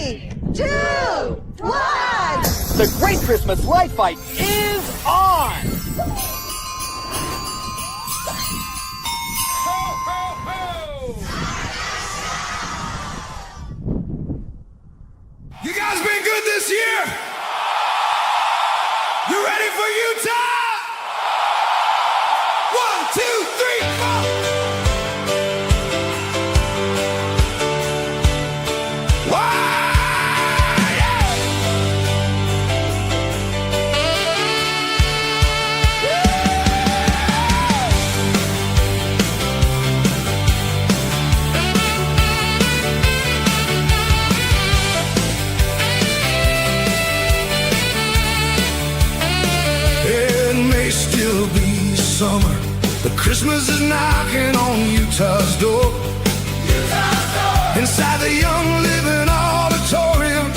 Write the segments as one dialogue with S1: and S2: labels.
S1: 3, 2, 1.
S2: The Great Christmas Light Fight is on!
S3: Ho, ho, ho! You guys been good this year? You ready for Utah? 1, 2, 3, 4. Summer, but Christmas is knocking on Utah's door. Inside the Young Living Auditorium,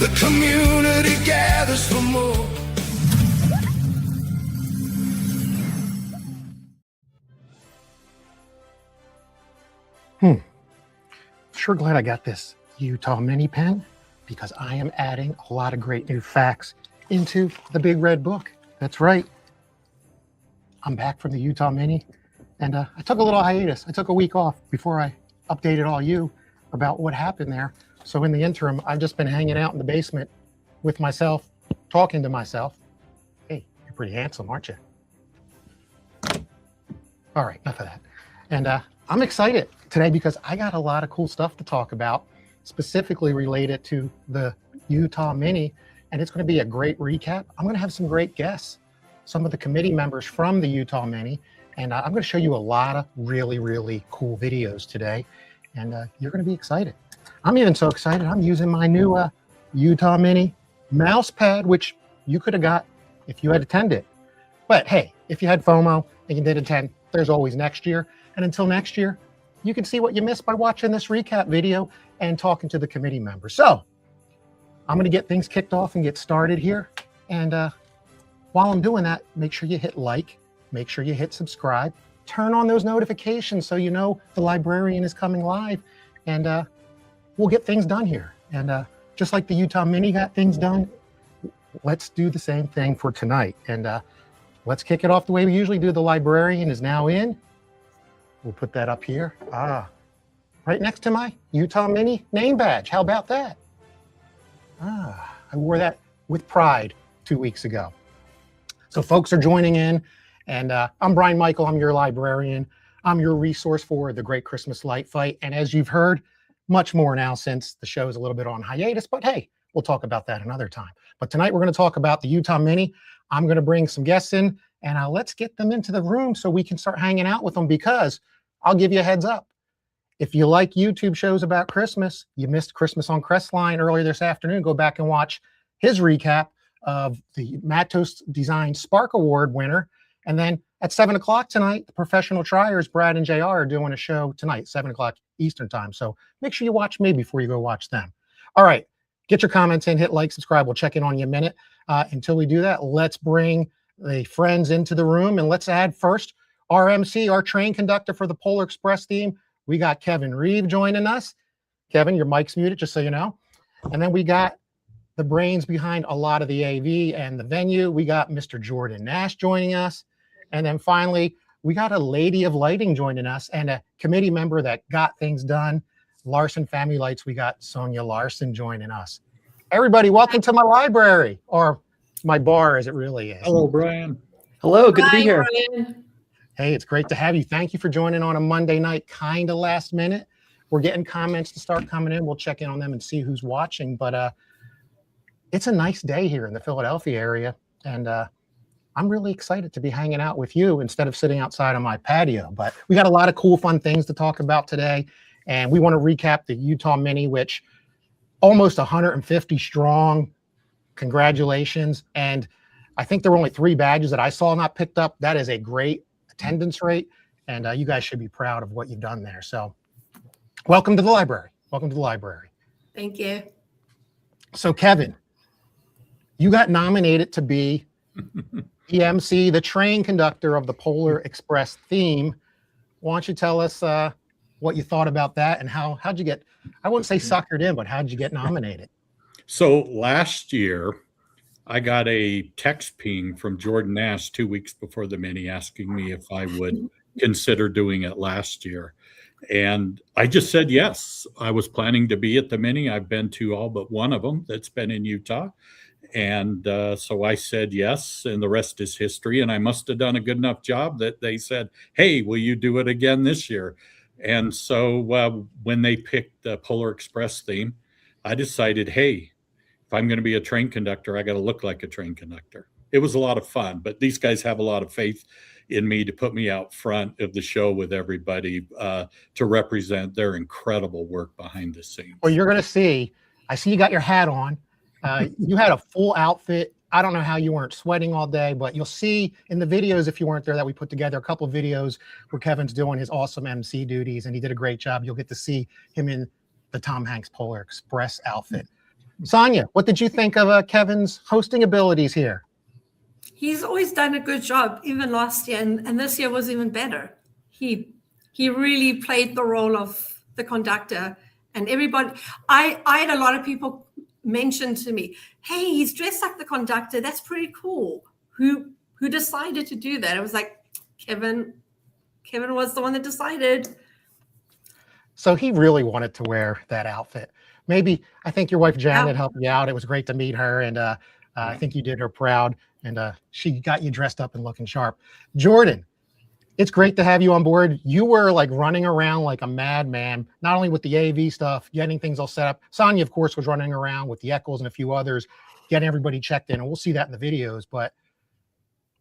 S3: the community gathers for more.
S4: Sure glad I got this Utah mini pen, because I am adding a lot of great new facts into the Big Red Book. That's right. I'm back from the Utah Mini, and I took a little hiatus. I took a week off before I updated all you about what happened there. So in the interim, I've just been hanging out in the basement with myself, talking to myself. Hey, you're pretty handsome, aren't you? All right, enough of that. And I'm excited today because I got a lot of cool stuff to talk about, specifically related to the Utah Mini, and it's going to be a great recap. I'm going to have some great guests, some of the committee members from the Utah Mini, and I'm going to show you a lot of really, really cool videos today, and you're going to be excited. I'm even so excited, I'm using my new Utah Mini mouse pad, which you could have got if you had attended. But hey, if you had FOMO and you did attend, there's always next year. And until next year, you can see what you missed by watching this recap video and talking to the committee members. So I'm going to get things kicked off and get started here. And while I'm doing that, make sure you hit like, make sure you hit subscribe, turn on those notifications so you know the librarian is coming live, and we'll get things done here. And just like the Utah Mini got things done, let's do the same thing for tonight. And let's kick it off the way we usually do. The librarian is now in. We'll put that up here. Right next to my Utah Mini name badge. How about that? I wore that with pride 2 weeks ago. So folks are joining in, and I'm Brian Michael. I'm your librarian. I'm your resource for the Great Christmas Light Fight. And as you've heard, much more now since the show is a little bit on hiatus, but hey, we'll talk about that another time. But tonight we're going to talk about the Utah Mini. I'm going to bring some guests in, and let's get them into the room so we can start hanging out with them, because I'll give you a heads up. If you like YouTube shows about Christmas, you missed Christmas on Crestline earlier this afternoon, go back and watch his recap of the Matos Design Spark Award winner. And then at 7 o'clock tonight, the professional triers, Brad and JR, are doing a show tonight, 7 o'clock Eastern time. So make sure you watch me before you go watch them. All right, get your comments in, hit like, subscribe. We'll check in on you in a minute. Until we do that, let's bring the friends into the room, and let's add first our MC, our train conductor for the Polar Express theme. We got Kevin Reeve joining us. Kevin, your mic's muted, just so you know. And then we got the brains behind a lot of the AV and the venue. We got Mr. Jordan Nash joining us. And then finally, we got a lady of lighting joining us and a committee member that got things done. Larson Family Lights, we got Sonia Larson joining us. Everybody, welcome to my library, or my bar as it really is.
S5: Hello, Brian.
S6: Hello, good to be here.
S1: Brian.
S4: Hey, it's great to have you. Thank you for joining on a Monday night, kind of last minute. We're getting comments to start coming in. We'll check in on them and see who's watching. But it's a nice day here in the Philadelphia area, and I'm really excited to be hanging out with you instead of sitting outside on my patio. But we got a lot of cool, fun things to talk about today, and we want to recap the Utah Mini, which almost 150 strong. Congratulations. And I think there were only 3 badges that I saw not picked up. That is a great attendance rate, and you guys should be proud of what you've done there. So welcome to the library. Welcome to the library.
S1: Thank you.
S4: So Kevin, you got nominated to be EMC, the train conductor of the Polar Express theme. Why don't you tell us what you thought about that, and how'd you get, I wouldn't say suckered in, but how'd you get nominated?
S5: So last year, I got a text ping from Jordan Nash 2 weeks before the mini asking me if I would consider doing it last year. And I just said yes. I was planning to be at the mini. I've been to all but one of them that's been in Utah. And so I said yes, and the rest is history. And I must have done a good enough job that they said, hey, will you do it again this year? And so when they picked the Polar Express theme, I decided, hey, if I'm going to be a train conductor, I got to look like a train conductor. It was a lot of fun, but these guys have a lot of faith in me to put me out front of the show with everybody to represent their incredible work behind the scenes.
S4: Well, you're going to see, I see you got your hat on. You had a full outfit. I don't know how you weren't sweating all day, but you'll see in the videos, if you weren't there, that we put together a couple of videos where Kevin's doing his awesome MC duties, and he did a great job. You'll get to see him in the Tom Hanks Polar Express outfit. Sonia, what did you think of Kevin's hosting abilities here?
S1: He's always done a good job, even last year, and this year was even better. He really played the role of the conductor, and everybody. I had a lot of people mention to me, "Hey, he's dressed like the conductor. That's pretty cool." Who decided to do that? I was like, Kevin was the one that decided.
S4: So he really wanted to wear that outfit. Maybe, I think your wife Janet helped you out. It was great to meet her, and I think you did her proud, and she got you dressed up and looking sharp. Jordan, it's great to have you on board. You were like running around like a madman, not only with the AV stuff, getting things all set up. Sonia, of course, was running around with the Eccles and a few others, getting everybody checked in, and we'll see that in the videos. But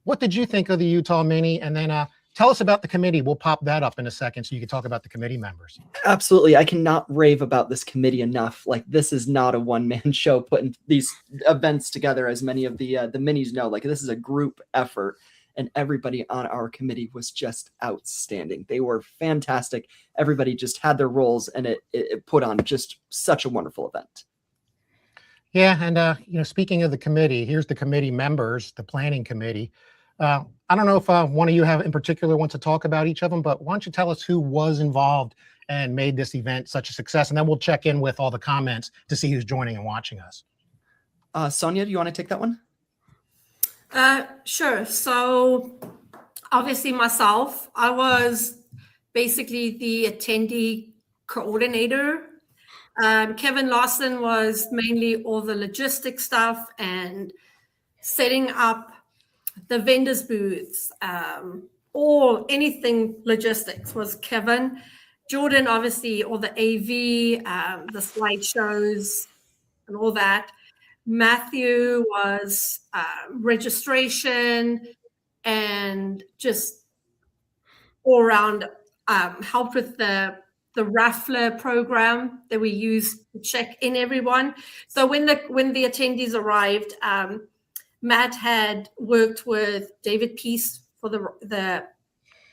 S4: what did you think of the Utah Mini? And then tell us about the committee. We'll pop that up in a second so you can talk about the committee members.
S6: Absolutely. I cannot rave about this committee enough. Like, this is not a one-man show putting these events together, as many of the minis know. Like, this is a group effort, and everybody on our committee was just outstanding. They were fantastic. Everybody just had their roles, and it put on just such a wonderful event.
S4: Yeah, and speaking of the committee, here's the committee members, the planning committee. I don't know if one of you have in particular want to talk about each of them, but why don't you tell us who was involved and made this event such a success, and then we'll check in with all the comments to see who's joining and watching us.
S6: Sonia, do you want to take that one?
S1: Sure. So obviously myself, I was basically the attendee coordinator. Kevin Lawson was mainly all the logistic stuff and setting up the vendors booths, anything logistics was Kevin. Jordan, obviously, all the AV, the slideshows and all that. Matthew was registration and just all around helped with the raffler program that we use to check in everyone. So when the attendees arrived, Matt had worked with David Peace for the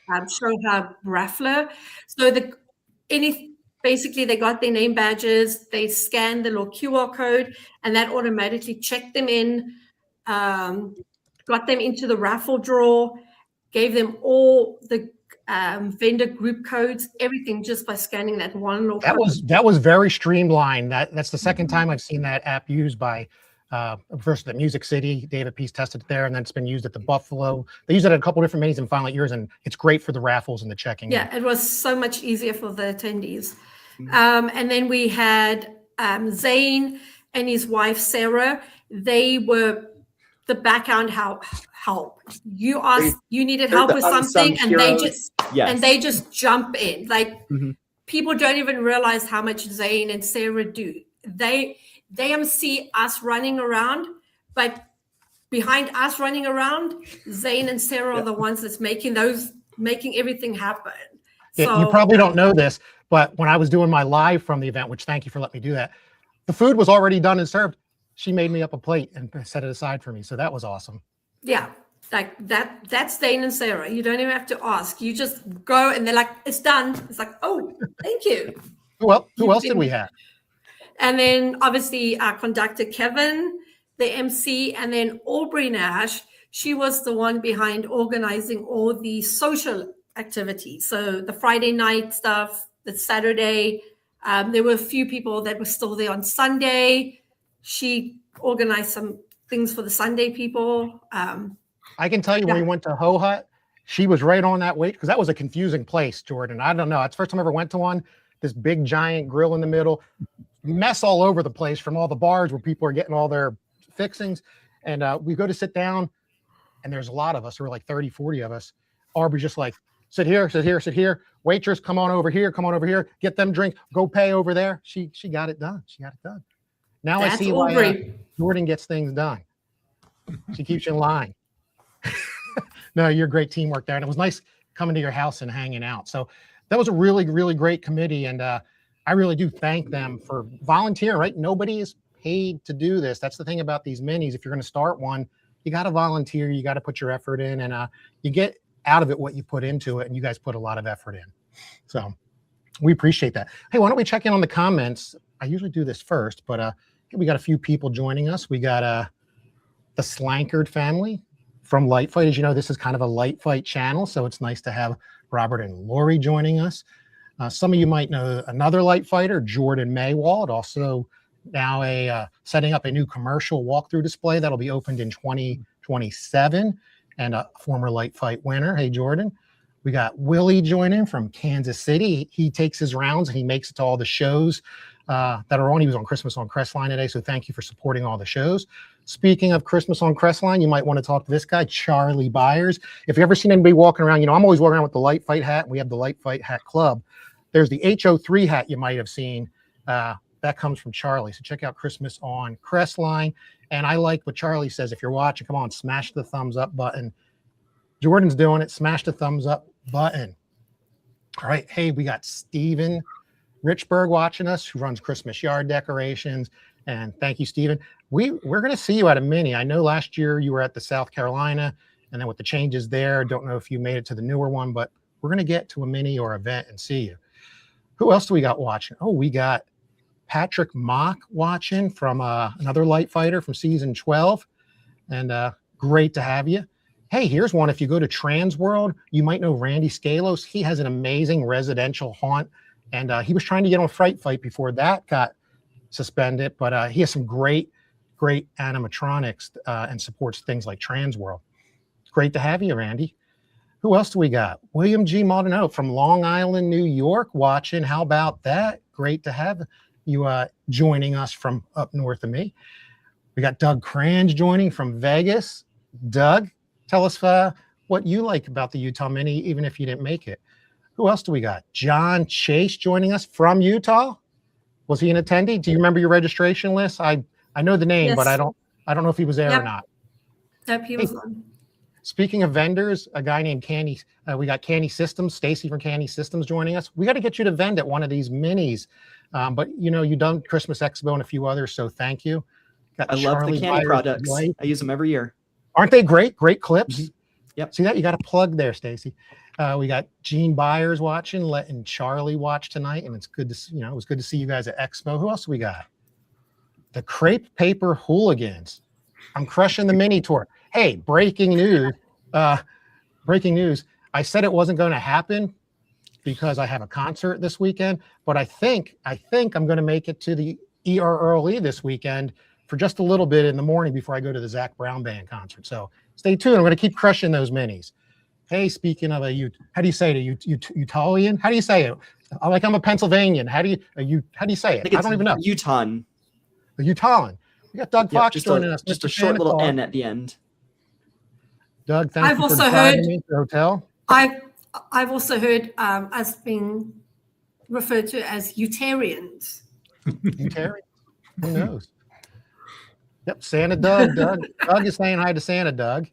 S1: Show Hub raffler. So basically they got their name badges, they scanned the little QR code, and that automatically checked them in, got them into the raffle draw, gave them all the vendor group codes, everything just by scanning that one little code.
S4: That was very streamlined. That's the second time I've seen that app used by first at Music City. David Peace tested it there, and then it's been used at the Buffalo. They use it at a couple different minis and finally at yours, and it's great for the raffles and the checking.
S1: Yeah, it was so much easier for the attendees. And then we had Zane and his wife Sarah. They were the background help. You asked, you needed help with something, and they just jump in. Like people don't even realize how much Zane and Sarah do. They MC us running around, but behind us running around, Zane and Sarah are the ones that's making everything happen.
S4: Yeah, so, you probably don't know this, but when I was doing my live from the event, which thank you for letting me do that, the food was already done and served. She made me up a plate and set it aside for me. So that was awesome.
S1: Yeah, like that's Zane and Sarah. You don't even have to ask. You just go and they're like, it's done. It's like, oh, thank you.
S4: Who else did we have?
S1: And then obviously our conductor, Kevin, the MC, and then Aubrey Nash. She was the one behind organizing all the social activities. So the Friday night stuff, that Saturday. There were a few people that were still there on Sunday. She organized some things for the Sunday people.
S4: I can tell you when we went to Ho Hut, she was right on that wait because that was a confusing place, Jordan. I don't know. It's the first time I ever went to one. This big giant grill in the middle, mess all over the place from all the bars where people are getting all their fixings. And we go to sit down, and there's a lot of us. There were like 30, 40 of us. Aubrey's just like, sit here, sit here, sit here. Waitress, come on over here, come on over here. Get them drink. Go pay over there. She got it done. She got it done. Now I see why Jordan gets things done. She keeps you in line. No, you're great teamwork there. And it was nice coming to your house and hanging out. So that was a really, really great committee. And I really do thank them for volunteering, right? Nobody is paid to do this. That's the thing about these minis. If you're going to start one, you got to volunteer. You got to put your effort in, and you get out of it what you put into it. And you guys put a lot of effort in. So we appreciate that. Hey, why don't we check in on the comments? I usually do this first, but we got a few people joining us. We got the Slankard family from Light Fight. As you know, this is kind of a Light Fight channel, so it's nice to have Robert and Lori joining us. Some of you might know another Light Fighter, Jordan Maywald, also now setting up a new commercial walkthrough display that'll be opened in 2027, and a former Light Fight winner. Hey, Jordan. We got Willie joining from Kansas City. He takes his rounds and he makes it to all the shows that are on. He was on Christmas on Crestline today, so thank you for supporting all the shows. Speaking of Christmas on Crestline, you might want to talk to this guy, Charlie Byers. If you've ever seen anybody walking around, you know, I'm always walking around with the Light Fight hat, and we have the Light Fight Hat Club. There's the HO3 hat you might have seen. That comes from Charlie. So check out Christmas on Crestline. And I like what Charlie says. If you're watching, come on, smash the thumbs up button. Jordan's doing it. Smash the thumbs up button. All right. Hey, we got Steven Richburg watching us, who runs Christmas yard decorations. And thank you, Steven. We're going to see you at a mini. I know last year you were at the South Carolina, and then with the changes there, don't know if you made it to the newer one, but we're going to get to a mini or event and see you. Who else do we got watching? Oh, we got Patrick Mock watching from another Light Fighter from season 12. And great to have you. Hey, here's one. If you go to Transworld, you might know Randy Scalos. He has an amazing residential haunt, and he was trying to get on Fright Fight before that got suspended, but he has some great animatronics and supports things like Transworld. Great to have you, Randy. Who else do we got? William G. Maldonado from Long Island, New York watching. How about that? Great to have you joining us from up north of me. We got Doug Crange joining from Vegas. Doug, tell us what you like about the Utah Mini, even if you didn't make it. Who else do we got? John Chase joining us from Utah. Was he an attendee? Do you remember your registration list? I know the name, yes, but I don't know if he was there or not.
S1: Yep, he was on.
S4: Speaking of vendors, a guy named Candy, we got Candy Systems, Stacy from Candy Systems joining us. We got to get you to vend at one of these minis. But you know, you've done Christmas Expo and a few others, so thank you.
S6: I love the Candy products. I use them every year.
S4: Aren't they great? Great clips.
S6: Mm-hmm. Yep.
S4: See that? You got a plug there, Stacy. We got Gene Byers watching, letting Charlie watch tonight, and it's good to see, it was good to see you guys at Expo. Who else do we got? The Crepe Paper Hooligans. I'm crushing the mini tour. Hey, breaking news. Breaking news. I said it wasn't going to happen because I have a concert this weekend, but I think I'm going to make it to the ERLE this weekend for just a little bit in the morning before I go to the Zach Brown Band concert. So stay tuned. I'm going to keep crushing those minis. Hey, speaking of how do you say it? Utalian? How do you say it? I'm a Pennsylvanian. How do you say it? I don't even know.
S6: Utah.
S4: The Utahn. We got Doug Fox joining us.
S6: Just a short little N at the end.
S4: Doug, thank you for driving me to the hotel.
S1: I've also heard us being referred to as Utarians.
S4: Utarians? Who knows? Yep, Santa Doug. Doug is saying hi to Santa Doug.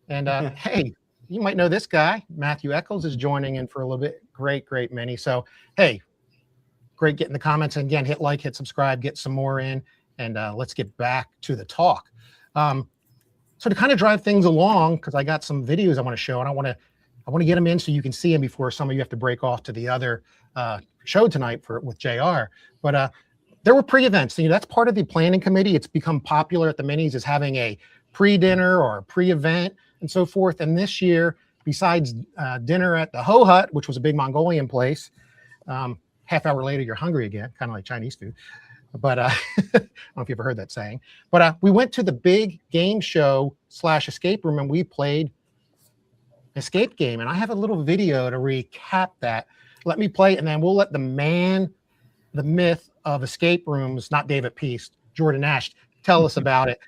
S4: And hey, you might know this guy. Matthew Eccles is joining in for a little bit. Great mini. So, hey, great getting the comments. And again, hit like, hit subscribe, get some more in. And let's get back to the talk. So to kind of drive things along, because I got some videos I want to show, and I want to get them in so you can see them before some of you have to break off to the other show tonight with JR. But there were pre-events. That's part of the planning committee. It's become popular at the minis is having a pre-dinner or a pre-event and so forth. And this year, besides dinner at the Ho Hut, which was a big Mongolian place, half hour later, you're hungry again, kind of like Chinese food. But I don't know if you ever heard that saying. But we went to the big game show / escape room, and we played escape game. And I have a little video to recap that. Let me play, and then we'll let the man, the myth of escape rooms, not David Peace, Jordan Nash, tell us about it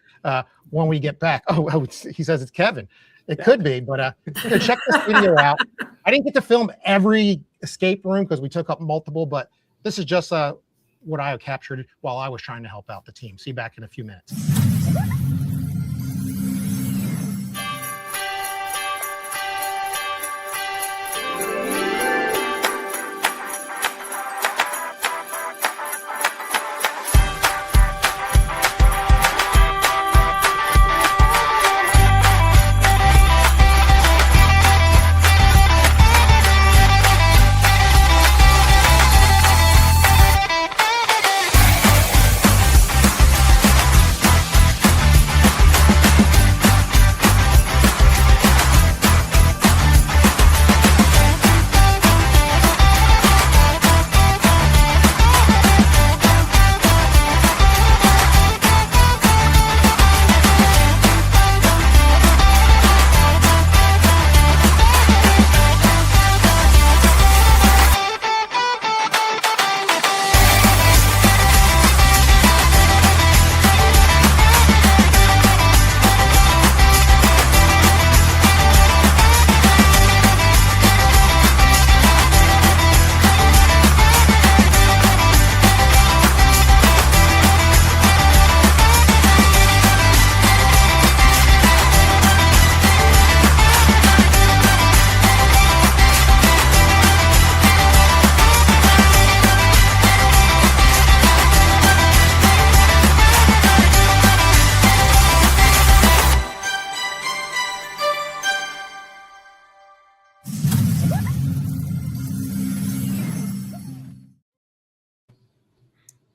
S4: when we get back. Oh, he says it's Kevin. It could be, but check this video out. I didn't get to film every escape room because we took up multiple, but this is just what I captured while I was trying to help out the team. See you back in a few minutes.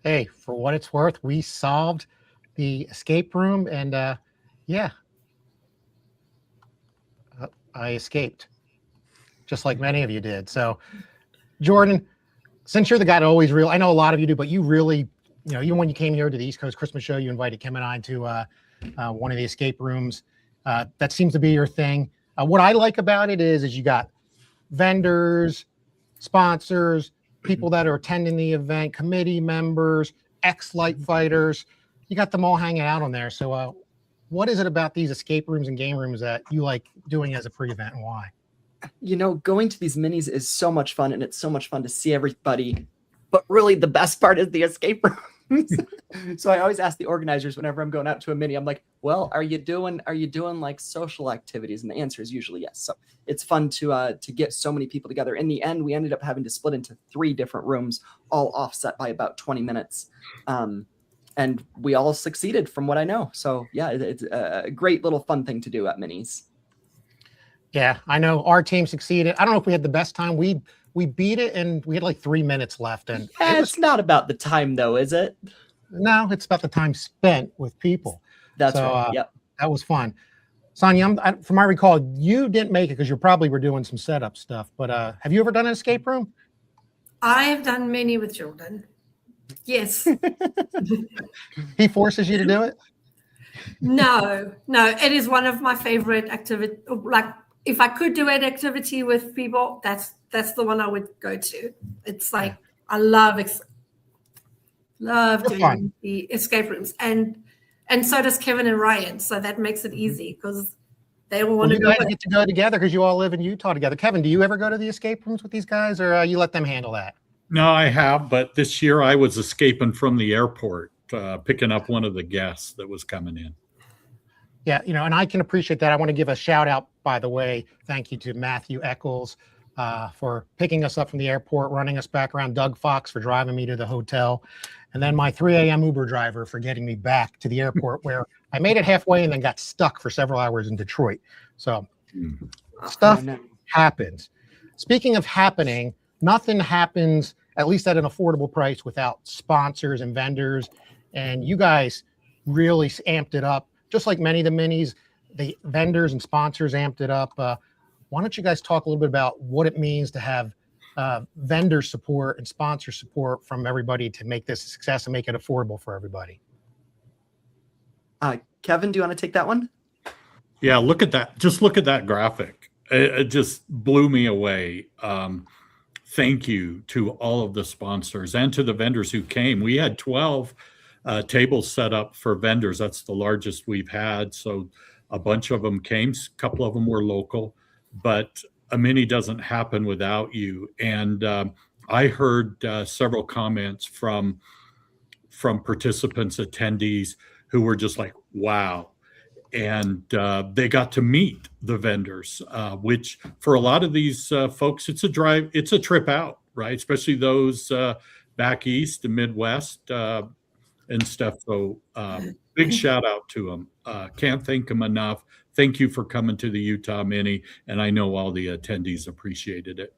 S4: Hey, for what it's worth, we solved the escape room, and yeah, I escaped, just like many of you did. So, Jordan, since you're the guy that always I know a lot of you do, but you really, even when you came here to the East Coast Christmas show, you invited Kim and I to one of the escape rooms. That seems to be your thing. What I like about it is you got vendors, sponsors, people that are attending the event, committee members, ex-light fighters. You got them all hanging out on there. So what is it about these escape rooms and game rooms that you like doing as a pre-event, and why?
S6: Going to these minis is so much fun, and it's so much fun to see everybody. But really, the best part is the escape rooms. So I always ask the organizers whenever I'm going out to a mini, I'm like, well, are you doing like social activities? And the answer is usually yes. So it's fun to get so many people together. In the end, we ended up having to split into 3 different rooms, all offset by about 20 minutes. And we all succeeded from what I know. So yeah, it's a great little fun thing to do at minis.
S4: Yeah, I know our team succeeded. I don't know if we had the best time. We beat it, and we had like 3 minutes left. And
S6: it's not about the time, though, is it?
S4: No, it's about the time spent with people.
S6: That's right. Yep.
S4: That was fun. Sonia, from my recall, you didn't make it because you probably were doing some setup stuff. But have you ever done an escape room?
S1: I have done many with Jordan. Yes.
S4: He forces you to do it?
S1: No. It is one of my favorite activities. Like, if I could do an activity with people, that's the one I would go to. It's like, I love doing the escape rooms, and so does Kevin and Ryan. So that makes it easy because they all want to go.
S4: You guys get to go together because you all live in Utah together. Kevin, do you ever go to the escape rooms with these guys, or you let them handle that?
S5: No, I have, but this year I was escaping from the airport, picking up one of the guests that was coming in.
S4: Yeah, and I can appreciate that. I want to give a shout out, by the way. Thank you to Matthew Eccles for picking us up from the airport, running us back around, Doug Fox for driving me to the hotel, and then my 3 a.m. Uber driver for getting me back to the airport, where I made it halfway and then got stuck for several hours in Detroit. So stuff happens. Speaking of happening, nothing happens, at least at an affordable price, without sponsors and vendors. And you guys really amped it up. Just like many of the minis, the vendors and sponsors amped it up. Why don't you guys talk a little bit about what it means to have vendor support and sponsor support from everybody to make this a success and make it affordable for everybody.
S6: Kevin, do you want to take that one?
S5: Yeah, look at that. Just look at that graphic. It just blew me away. Thank you to all of the sponsors and to the vendors who came. We had 12 tables set up for vendors. That's the largest we've had. So a bunch of them came. A couple of them were local, but a mini doesn't happen without you. And I heard several comments from participants, attendees who were just like, wow. And they got to meet the vendors, which for a lot of these folks, it's a trip out, right? Especially those back east and Midwest and stuff. So big shout out to them. Can't thank them enough. Thank you for coming to the Utah Mini. And I know all the attendees appreciated it.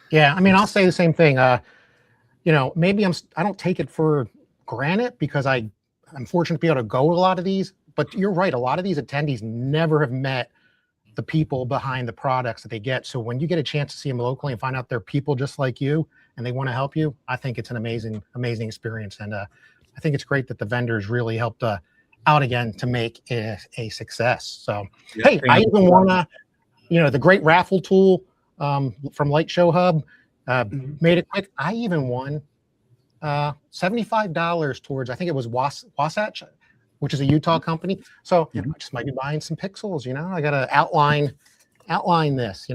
S4: Yeah, I mean, I'll say the same thing. You know, maybe I don't take it for granted because I'm fortunate to be able to go to a lot of these. But you're right. A lot of these attendees never have met the people behind the products that they get. So when you get a chance to see them locally and find out they're people just like you and they want to help you, I think it's an amazing, amazing experience. And I think it's great that the vendors really helped out again to make it a success. So, yeah, hey, I even won the great raffle tool from Light Show Hub. Made it quick. I even won $75 towards, I think it was Wasatch, which is a Utah company. So I just might be buying some pixels, I got to outline this,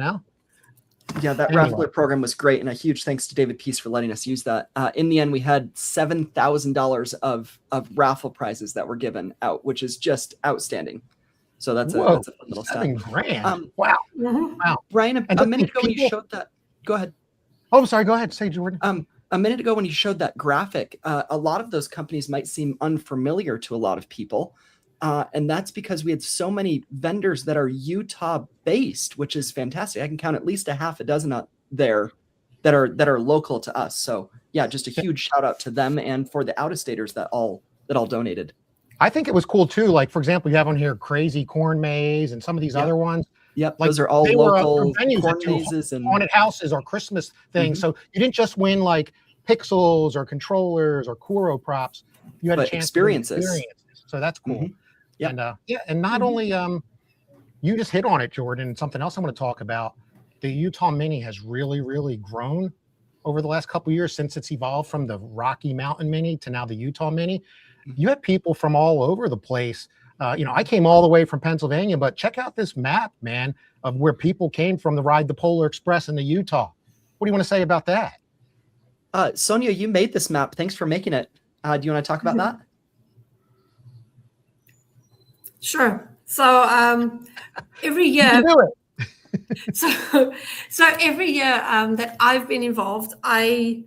S6: Yeah, that raffle program was great. And a huge thanks to David Peace for letting us use that. In the end, we had $7,000 of raffle prizes that were given out, which is just outstanding. So that's a fun little stat.
S4: $7,000. Wow. Wow.
S6: Brian, a minute ago when you showed that, go ahead.
S4: Oh, I'm sorry. Go ahead. Say, Jordan.
S6: A minute ago when you showed that graphic, a lot of those companies might seem unfamiliar to a lot of people. And that's because we had so many vendors that are Utah based, which is fantastic. I can count at least a half a dozen out there that are local to us. So yeah, just a huge shout out to them and for the out-of-staters that all donated.
S4: I think it was cool too. Like, for example, you have on here Crazy Corn Maze and some of these other ones.
S6: Yep,
S4: like
S6: those are all local
S4: corn mazes and haunted houses or Christmas things. So you didn't just win like pixels or controllers or Kuro props. You had a chance
S6: experiences.
S4: So that's cool.
S6: Yeah.
S4: And and not only you just hit on it, Jordan, and something else I'm going to talk about. The Utah Mini has really, really grown over the last couple of years since it's evolved from the Rocky Mountain Mini to now the Utah Mini. You have people from all over the place. I came all the way from Pennsylvania, but check out this map, man, of where people came from to ride the Polar Express into Utah. What do you want to say about that?
S6: Sonia, you made this map. Thanks for making it. Do you want to talk about that?
S1: Sure. So every year, so every year that I've been involved, I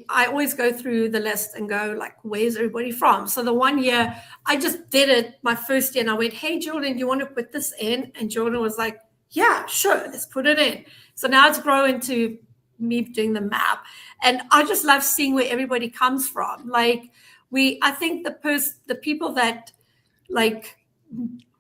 S1: always go through the list and go like, where's everybody from? So the one year I just did it my first year and I went, hey, Jordan, do you want to put this in? And Jordan was like, yeah, sure, let's put it in. So now it's grown into me doing the map. And I just love seeing where everybody comes from. Like I think the people that like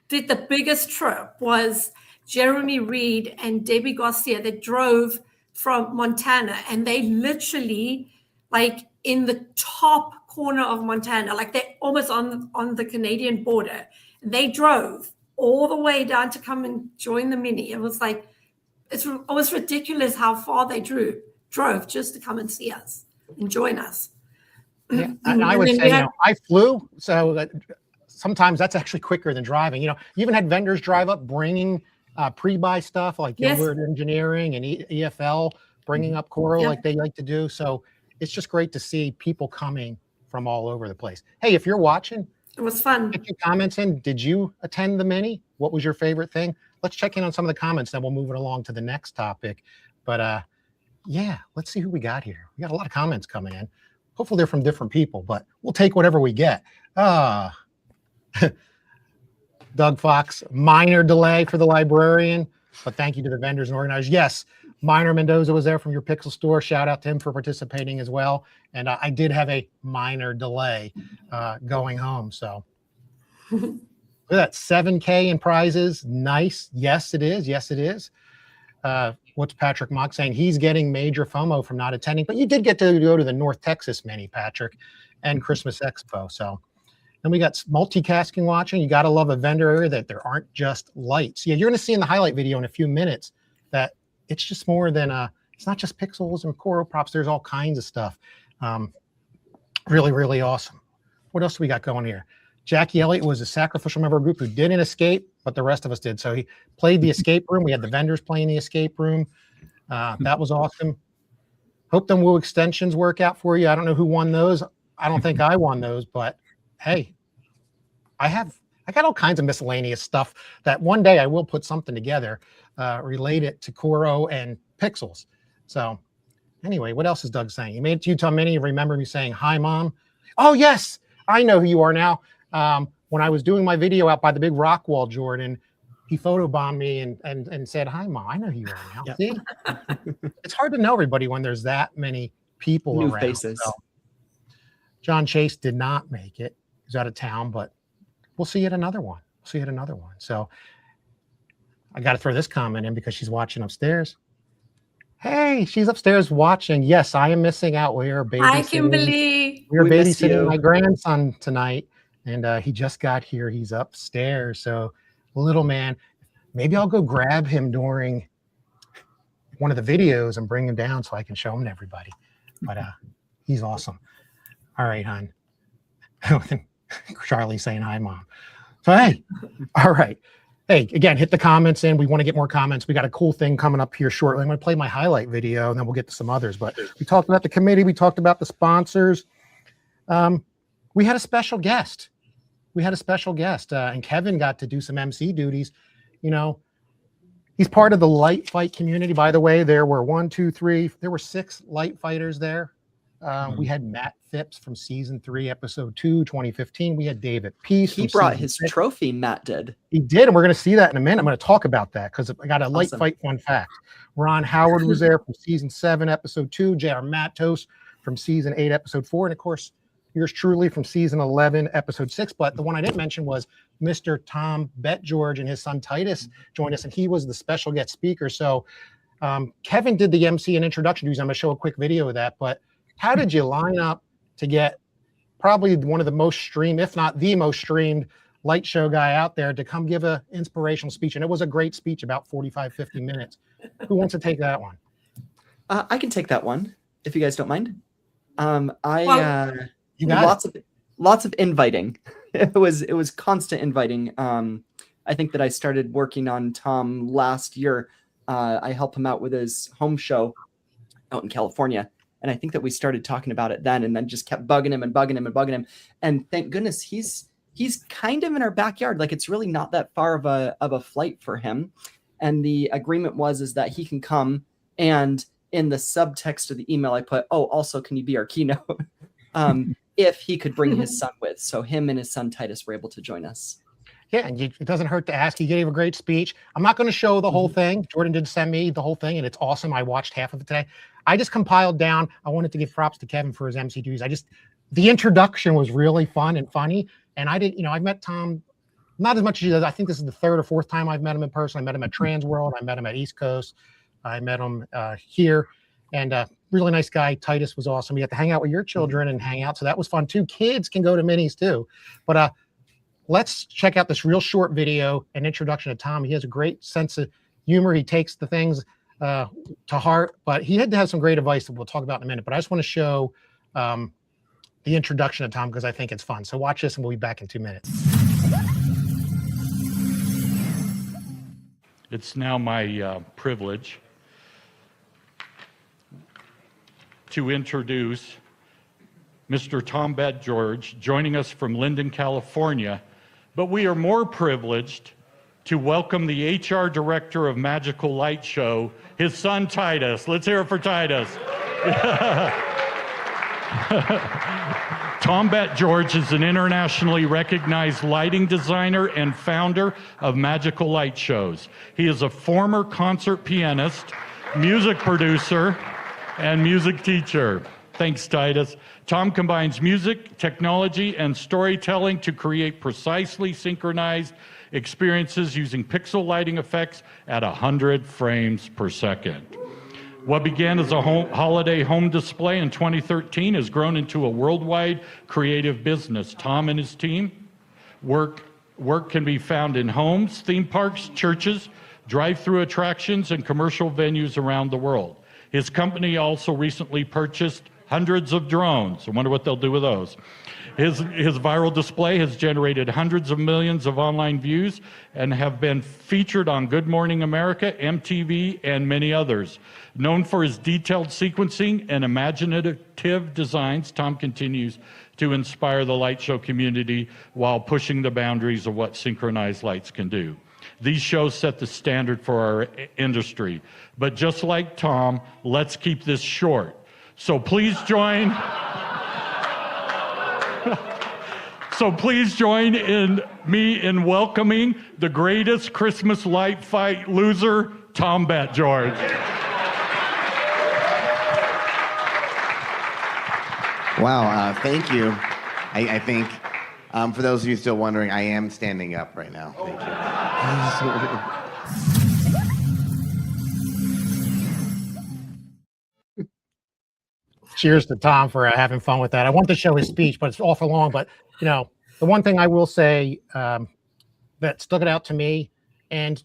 S1: did the biggest trip was Jeremy Reed and Debbie Garcia that drove from Montana, and they literally like in the top corner of Montana, like they're almost on the Canadian border. They drove all the way down to come and join the Mini. It was like, it was ridiculous how far they drove just to come and see us and join us.
S4: Yeah, and I would say, I flew, so sometimes that's actually quicker than driving. You even had vendors drive up bringing pre-buy stuff like Gilbert Engineering and EFL bringing up Kuro like they like to do. So it's just great to see people coming from all over the place. Hey, if you're watching,
S1: it was fun.
S4: Get your comments in. Did you attend the Mini? What was your favorite thing? Let's check in on some of the comments, then we'll move it along to the next topic. But yeah, let's see who we got here. We got a lot of comments coming in. Hopefully they're from different people, but we'll take whatever we get. Doug Fox, minor delay for the librarian, but thank you to the vendors and organizers. Yes, Minor Mendoza was there from your Pixel store. Shout out to him for participating as well. And I did have a minor delay going home. So look at that, 7K in prizes. Nice. Yes, it is. Yes, it is. what's Patrick Mock saying? He's getting major FOMO from not attending, but you did get to go to the North Texas Mini, Patrick, and Christmas Expo. So then we got multicasting watching. You got to love a vendor area that there aren't just lights. Yeah, you're going to see in the highlight video in a few minutes that it's just more than it's not just pixels and Coro props. There's all kinds of stuff. Really, really awesome. What else do we got going here? Jackie Elliott was a sacrificial member of a group who didn't escape, but the rest of us did. So he played the escape room. We had the vendors playing the escape room. That was awesome. Hope them Woo extensions work out for you. I don't know who won those. I don't think I won those, but hey, I got all kinds of miscellaneous stuff that one day I will put something together related to Coro and pixels. So anyway, what else is Doug saying? You made it to Utah Mini. Remember me saying, hi, Mom? Oh, yes, I know who you are now. When I was doing my video out by the big rock wall, Jordan, he photobombed me and said, hi, Mom, I know who you are now. Yep. See? It's hard to know everybody when there's that many people
S6: New
S4: around.
S6: faces.
S4: So, John Chase did not make it. He's out of town, but we'll see you at another one. So I got to throw this comment in because she's watching upstairs. Hey, she's upstairs watching. Yes, I am missing out. We are babysitting.
S1: Hi, Kimberly.
S4: We are
S6: missed
S4: babysitting
S6: you.
S4: my grandson tonight, and he just got here. He's upstairs. So, little man, maybe I'll go grab him during one of the videos and bring him down so I can show him to everybody. But he's awesome. All right, hon. Charlie saying hi, Mom. So, hey, all right. Hey, again, hit the comments in. We want to get more comments. We got a cool thing coming up here shortly. I'm going to play my highlight video, and then we'll get to some others. But we talked about the committee. We talked about the sponsors. We had a special guest. And Kevin got to do some MC duties. You know, he's part of the light fight community, by the way. There were 6 light fighters there. We had Matt Phipps from season 3, episode 2, 2015. We had David Peace.
S6: He brought his trophy, Matt did.
S4: He did, and we're going to see that in a minute. I'm going to talk about that because I got a light fight fun fact. Ron Howard was there from season 7, episode 2. J.R. Mattos from season 8, episode 4. And, of course, yours truly from season 11, episode 6. But the one I didn't mention was Mr. Tom Betgeorge and his son Titus joined us, and he was the special guest speaker. So Kevin did the MC and introduction duties. I'm going to show a quick video of that. But how did you line up to get probably one of the most streamed, if not the most streamed light show guy out there to come give an inspirational speech? And it was a great speech, about 45, 50 minutes. Who wants to take that one?
S6: I can take that one, if you guys don't mind.
S4: You got
S6: lots of inviting. It was constant inviting. I think that I started working on Tom last year. I helped him out with his home show out in California. And I think that we started talking about it then, and then just kept bugging him. And thank goodness he's kind of in our backyard. Like, it's really not that far of a flight for him. And the agreement is that he can come, and in the subtext of the email I put, oh, also, can you be our keynote? If he could bring his son with. So him and his son Titus were able to join us.
S4: Yeah, and it doesn't hurt to ask. He gave a great speech. I'm not going to show the whole thing. Jordan did send me the whole thing, and it's awesome. I watched half of it today. I just compiled down. I wanted to give props to Kevin for his MC duties. The introduction was really fun and funny. And I've met Tom not as much as he does. I think this is the 3rd or 4th time I've met him in person. I met him at Trans World. I met him at East Coast. I met him here. And really nice guy. Titus was awesome. We got to hang out with your children and hang out. So that was fun too. Kids can go to minis too. But let's check out this real short video, an introduction to Tom. He has a great sense of humor. He takes the things to heart, but he had to have some great advice that we'll talk about in a minute. But I just want to show the introduction to Tom because I think it's fun. So watch this and we'll be back in 2 minutes.
S7: It's now my privilege to introduce Mr. Tom Betgeorge, joining us from Linden, California. But we are more privileged to welcome the HR director of Magical Light Show, his son Titus. Let's hear it for Titus. Tom Betgeorge is an internationally recognized lighting designer and founder of Magical Light Shows. He is a former concert pianist, music producer, and music teacher. Thanks, Titus. Tom combines music, technology, and storytelling to create precisely synchronized experiences using pixel lighting effects at 100 frames per second. What began as a holiday home display in 2013 has grown into a worldwide creative business. Tom and his team work can be found in homes, theme parks, churches, drive-through attractions, and commercial venues around the world. His company also recently purchased hundreds of drones. I wonder what they'll do with those. His viral display has generated hundreds of millions of online views and have been featured on Good Morning America, MTV, and many others. Known for his detailed sequencing and imaginative designs, Tom continues to inspire the light show community while pushing the boundaries of what synchronized lights can do. These shows set the standard for our industry. But just like Tom, let's keep this short. So please join in me in welcoming the greatest Christmas light fight loser, Tom George.
S8: Wow, thank you. I think, for those of you still wondering, I am standing up right now. Thank you.
S4: Cheers to Tom for having fun with that. I wanted to show his speech, but it's awful long. But, you know, the one thing I will say that stuck it out to me, and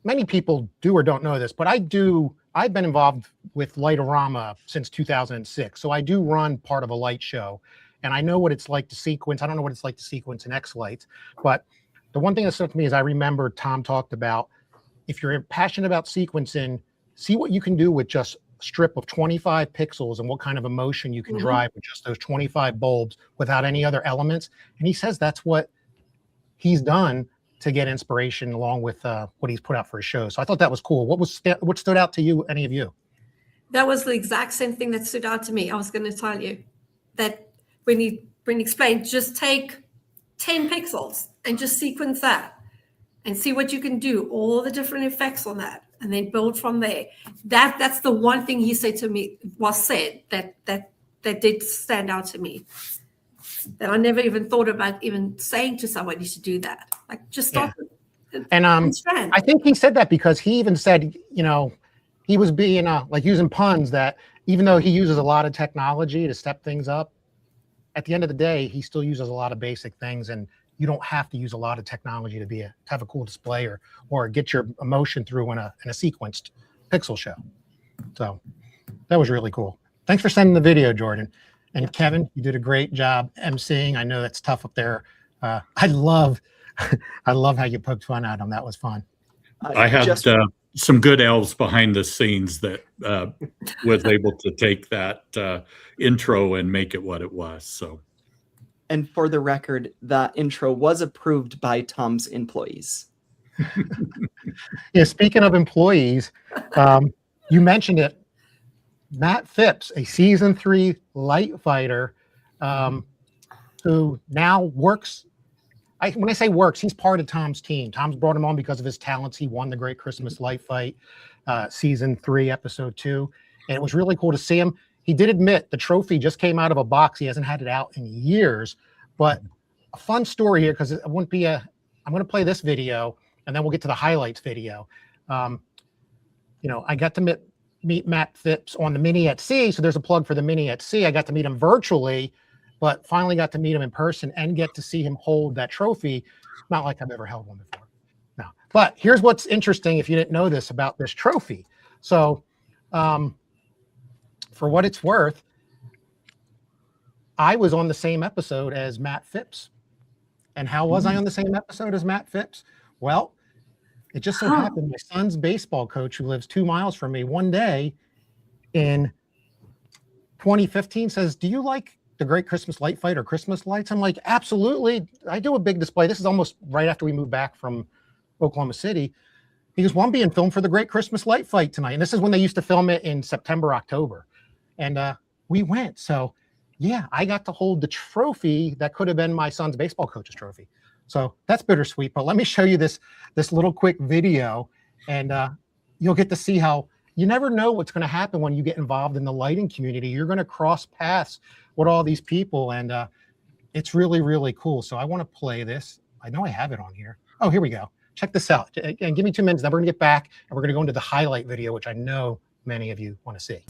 S4: many people do or don't know this, but I've been involved with Lightorama since 2006. So I do run part of a light show, and I know what it's like to sequence. I don't know what it's like to sequence in X lights, but the one thing that stuck to me is I remember Tom talked about, if you're passionate about sequencing, see what you can do with just a strip of 25 pixels and what kind of emotion you can drive with just those 25 bulbs without any other elements. And he says that's what he's done to get inspiration along with what he's put out for his show. So I thought that was cool. What stood out to you, any of you?
S1: That was the exact same thing that stood out to me. I was going to tell you that when he explained, just take 10 pixels and just sequence that and see what you can do, all the different effects on that, and then build from there. That's the one thing he said to me, that did stand out to me, that I never even thought about even saying to somebody to do that. Like, just start.
S4: Yeah. And I think he said that because he even said, you know, he was being like using puns, that even though he uses a lot of technology to step things up, at the end of the day, he still uses a lot of basic things, and you don't have to use a lot of technology to have a cool display or get your emotion through in a sequenced pixel show. So that was really cool. Thanks for sending the video, Jordan. And Kevin, you did a great job emceeing. I know that's tough up there. I love how you poked fun at them. That was fun.
S5: I had some good elves behind the scenes that was able to take that intro and make it what it was. So,
S6: and for the record, that intro was approved by Tom's employees.
S4: Yeah, speaking of employees, you mentioned it. Matt Phipps, a season 3 light fighter, who now works. When I say works, he's part of Tom's team. Tom's brought him on because of his talents. He won the Great Christmas Light Fight, season 3, episode 2, and it was really cool to see him. He did admit the trophy just came out of a box. He hasn't had it out in years, but a fun story here, because it wouldn't be I'm going to play this video, and then we'll get to the highlights video. You know, I got to meet Matt Phipps on the Mini at Sea. So there's a plug for the Mini at Sea. I got to meet him virtually, but finally got to meet him in person and get to see him hold that trophy. Not like I've ever held one before. No, but here's what's interesting if you didn't know this about this trophy. So for what it's worth, I was on the same episode as Matt Phipps. And how was I on the same episode as Matt Phipps? Well, it just so happened my son's baseball coach, who lives 2 miles from me, one day in 2015 says, "Do you like the Great Christmas Light Fight or Christmas lights?" I'm like, "Absolutely. I do a big display." This is almost right after we moved back from Oklahoma City. He goes, "Well, I'm being filmed for the Great Christmas Light Fight tonight." And this is when they used to film it in September, October. And we went. So yeah, I got to hold the trophy that could have been my son's baseball coach's trophy. So that's bittersweet. But let me show you this little quick video, and you'll get to see how you never know what's going to happen when you get involved in the lighting community. You're going to cross paths with all these people, and it's really, really cool. So I want to play this. I know I have it on here. Oh, here we go. Check this out. And give me 2 minutes. Then we're going to get back, and we're going to go into the highlight video, which I know many of you want to see.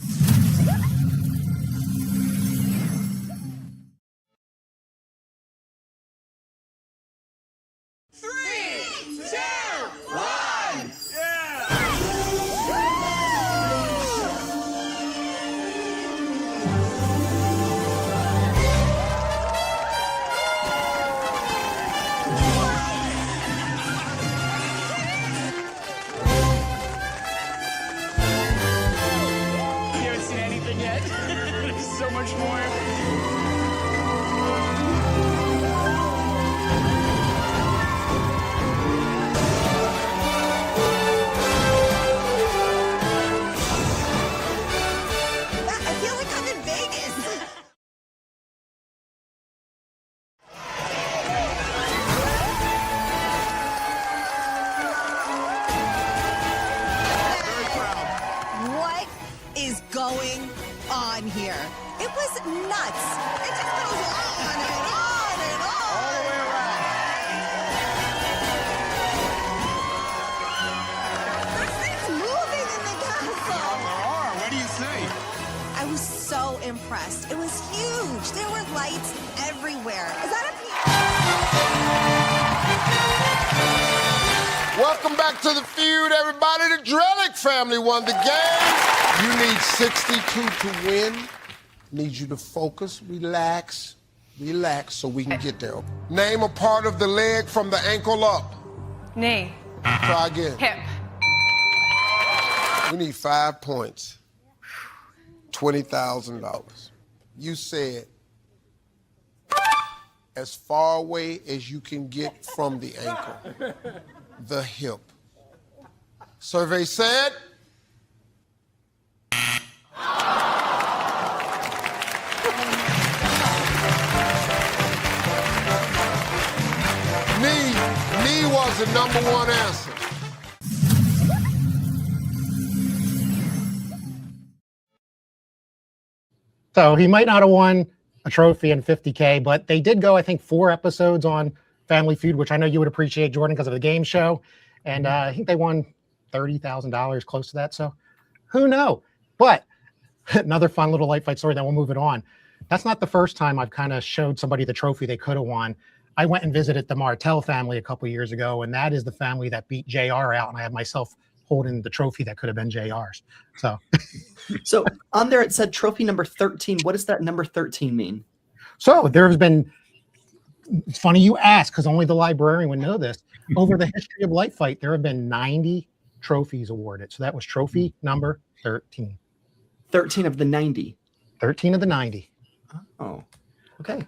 S2: So much more.
S9: I feel like I'm in Vegas. What is going on here? It was nuts. It just goes on and on and on. All the way around. There's things moving in the castle.
S2: There are. What do you say?
S9: I was so impressed. It was huge. There were lights everywhere. Is that
S10: Welcome back to the feud, everybody. The Drellick family won the game. You need 62 to win. Need you to focus, relax, so we can get there. Name a part of the leg from the ankle up.
S11: Knee.
S10: Try again.
S11: Hip.
S10: We need 5 points. $20,000. You said as far away as you can get from the ankle, the hip. Survey said. Knee was the #1 answer.
S4: So he might not have won a trophy and 50K, but they did go, I think, 4 episodes on Family Feud, which I know you would appreciate, Jordan, because of the game show. And I think they won $30,000, close to that. So who knows? But another fun little light fight story, then we'll move it on. That's not the first time I've kind of showed somebody the trophy they could have won. I went and visited the Martell family a couple years ago, and that is the family that beat JR out, and I had myself holding the trophy that could have been JR's. So,
S6: So on there it said trophy number 13. What does that number 13 mean?
S4: so there has been, it's funny you ask, because only the librarian would know this. Over the history of Light Fight, there have been 90 trophies awarded. So that was trophy number 13.
S6: 13 of the 90.
S4: 13 of the 90.
S6: Oh, okay.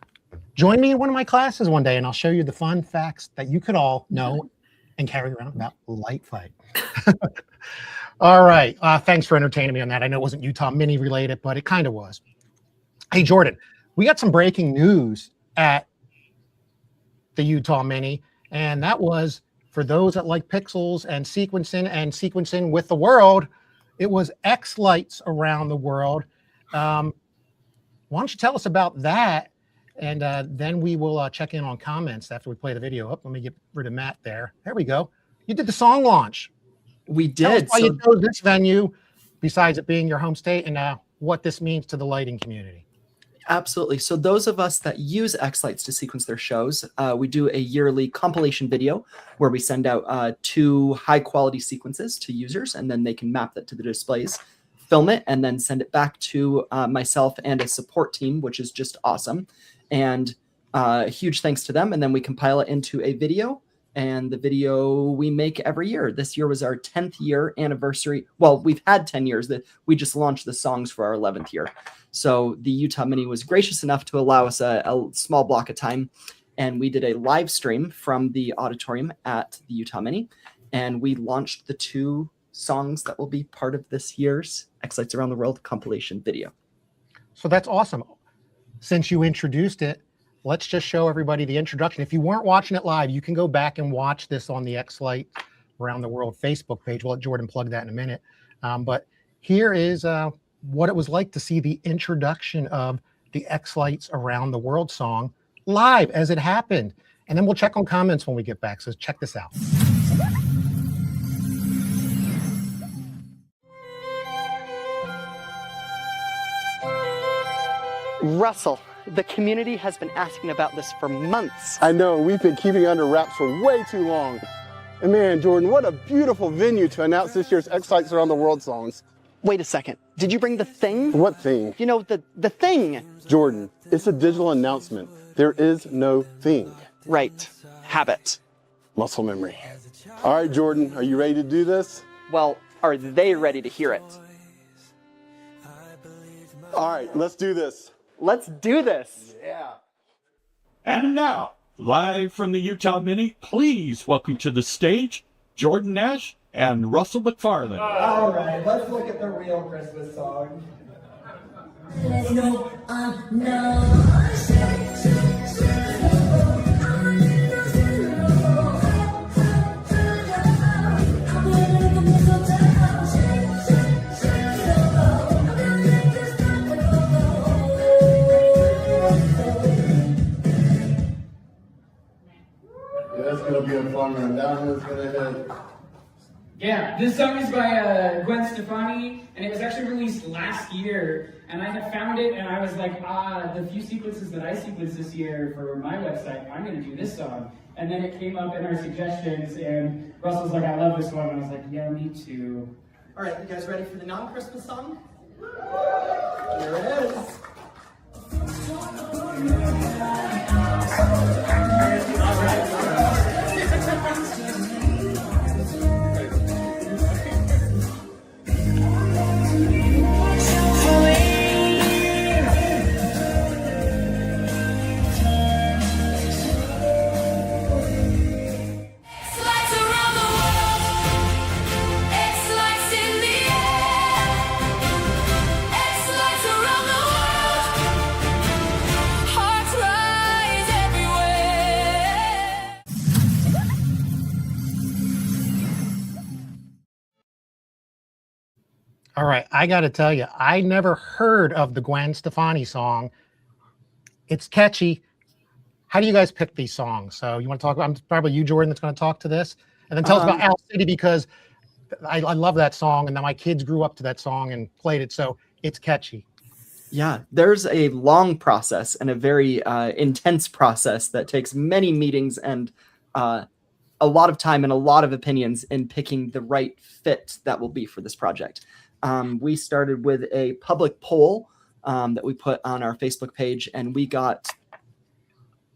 S4: Join me in one of my classes one day, and I'll show you the fun facts that you could all know and carry around about Light Fight. All right. Thanks for entertaining me on that. I know it wasn't Utah Mini related, but it kind of was. Hey, Jordan, we got some breaking news at the Utah Mini, and that was for those that like pixels and sequencing with the world. It was X lights around the world. Why don't you tell us about that? And then we will check in on comments after we play the video. Let me get rid of Matt there. There we go. You did the song launch.
S6: We
S4: Tell us
S6: did.
S4: why you chose this venue, besides it being your home state, and what this means to the lighting community.
S6: Absolutely. So those of us that use X-Lights to sequence their shows, we do a yearly compilation video where we send out 2 high-quality sequences to users, and then they can map that to the displays, film it, and then send it back to myself and a support team, which is just awesome. And huge thanks to them. And then we compile it into a video, and the video we make every year. This year was our 10th year anniversary. Well, we've had 10 years. That we just launched the songs for our 11th year. So the Utah Mini was gracious enough to allow us a small block of time, and we did a live stream from the auditorium at the Utah Mini, and we launched the 2 songs that will be part of this year's X-Lights Around the World compilation video.
S4: So that's awesome. Since you introduced it, let's just show everybody the introduction. If you weren't watching it live, you can go back and watch this on the X-Light Around the World Facebook page. We'll let Jordan plug that in a minute. But here is what it was like to see the introduction of the X-Lights Around the World song live as it happened. And then we'll check on comments when we get back. So check this out.
S6: Russell, the community has been asking about this for months.
S11: I know, we've been keeping it under wraps for way too long. And man, Jordan, what a beautiful venue to announce this year's X-Lights Around the World songs.
S6: Wait a second. Did you bring the thing?
S11: What thing?
S6: You know, the thing.
S11: Jordan, it's a digital announcement. There is no thing.
S6: Right. Habit.
S11: Muscle memory. All right, Jordan, are you ready to do this?
S6: Well, are they ready to hear it?
S11: All right, let's do this.
S6: Let's do this.
S11: Yeah.
S7: And now, live from the Utah Mini, please welcome to the stage Jordan Nash and Russell McFarland.
S6: All right, let's look at the real Christmas song.
S11: That's gonna be a fun one. That one's gonna hit.
S12: Yeah, this song is by Gwen Stefani, and it was actually released last year. And I had found it, and I was like, the few sequences that I sequenced this year for my website, I'm gonna do this song. And then it came up in our suggestions, and Russell's like, I love this one. And I was like, yeah, me too.
S6: All right, you guys ready for the non-Christmas song? Here it is.
S4: All right, I got to tell you, I never heard of the Gwen Stefani song. It's catchy. How do you guys pick these songs? So you want to talk about, probably you, Jordan, that's going to talk to this. And then tell us about Owl City, because I love that song. And now my kids grew up to that song and played it. So it's catchy.
S6: Yeah, there's a long process and a very intense process that takes many meetings and a lot of time and a lot of opinions in picking the right fit that will be for this project. We started with a public poll that we put on our Facebook page, and we got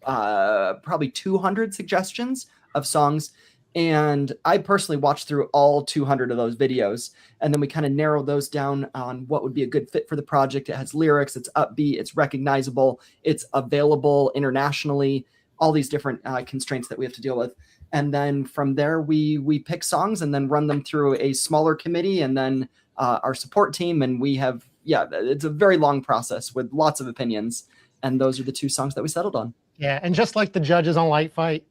S6: probably 200 suggestions of songs. And I personally watched through all 200 of those videos, and then we kind of narrowed those down on what would be a good fit for the project. It has lyrics, it's upbeat, it's recognizable, it's available internationally, all these different constraints that we have to deal with. And then from there, we pick songs and then run them through a smaller committee and then our support team. And we have, it's a very long process with lots of opinions. And those are the two songs that we settled on.
S4: Yeah, and just like the judges on Light Fight,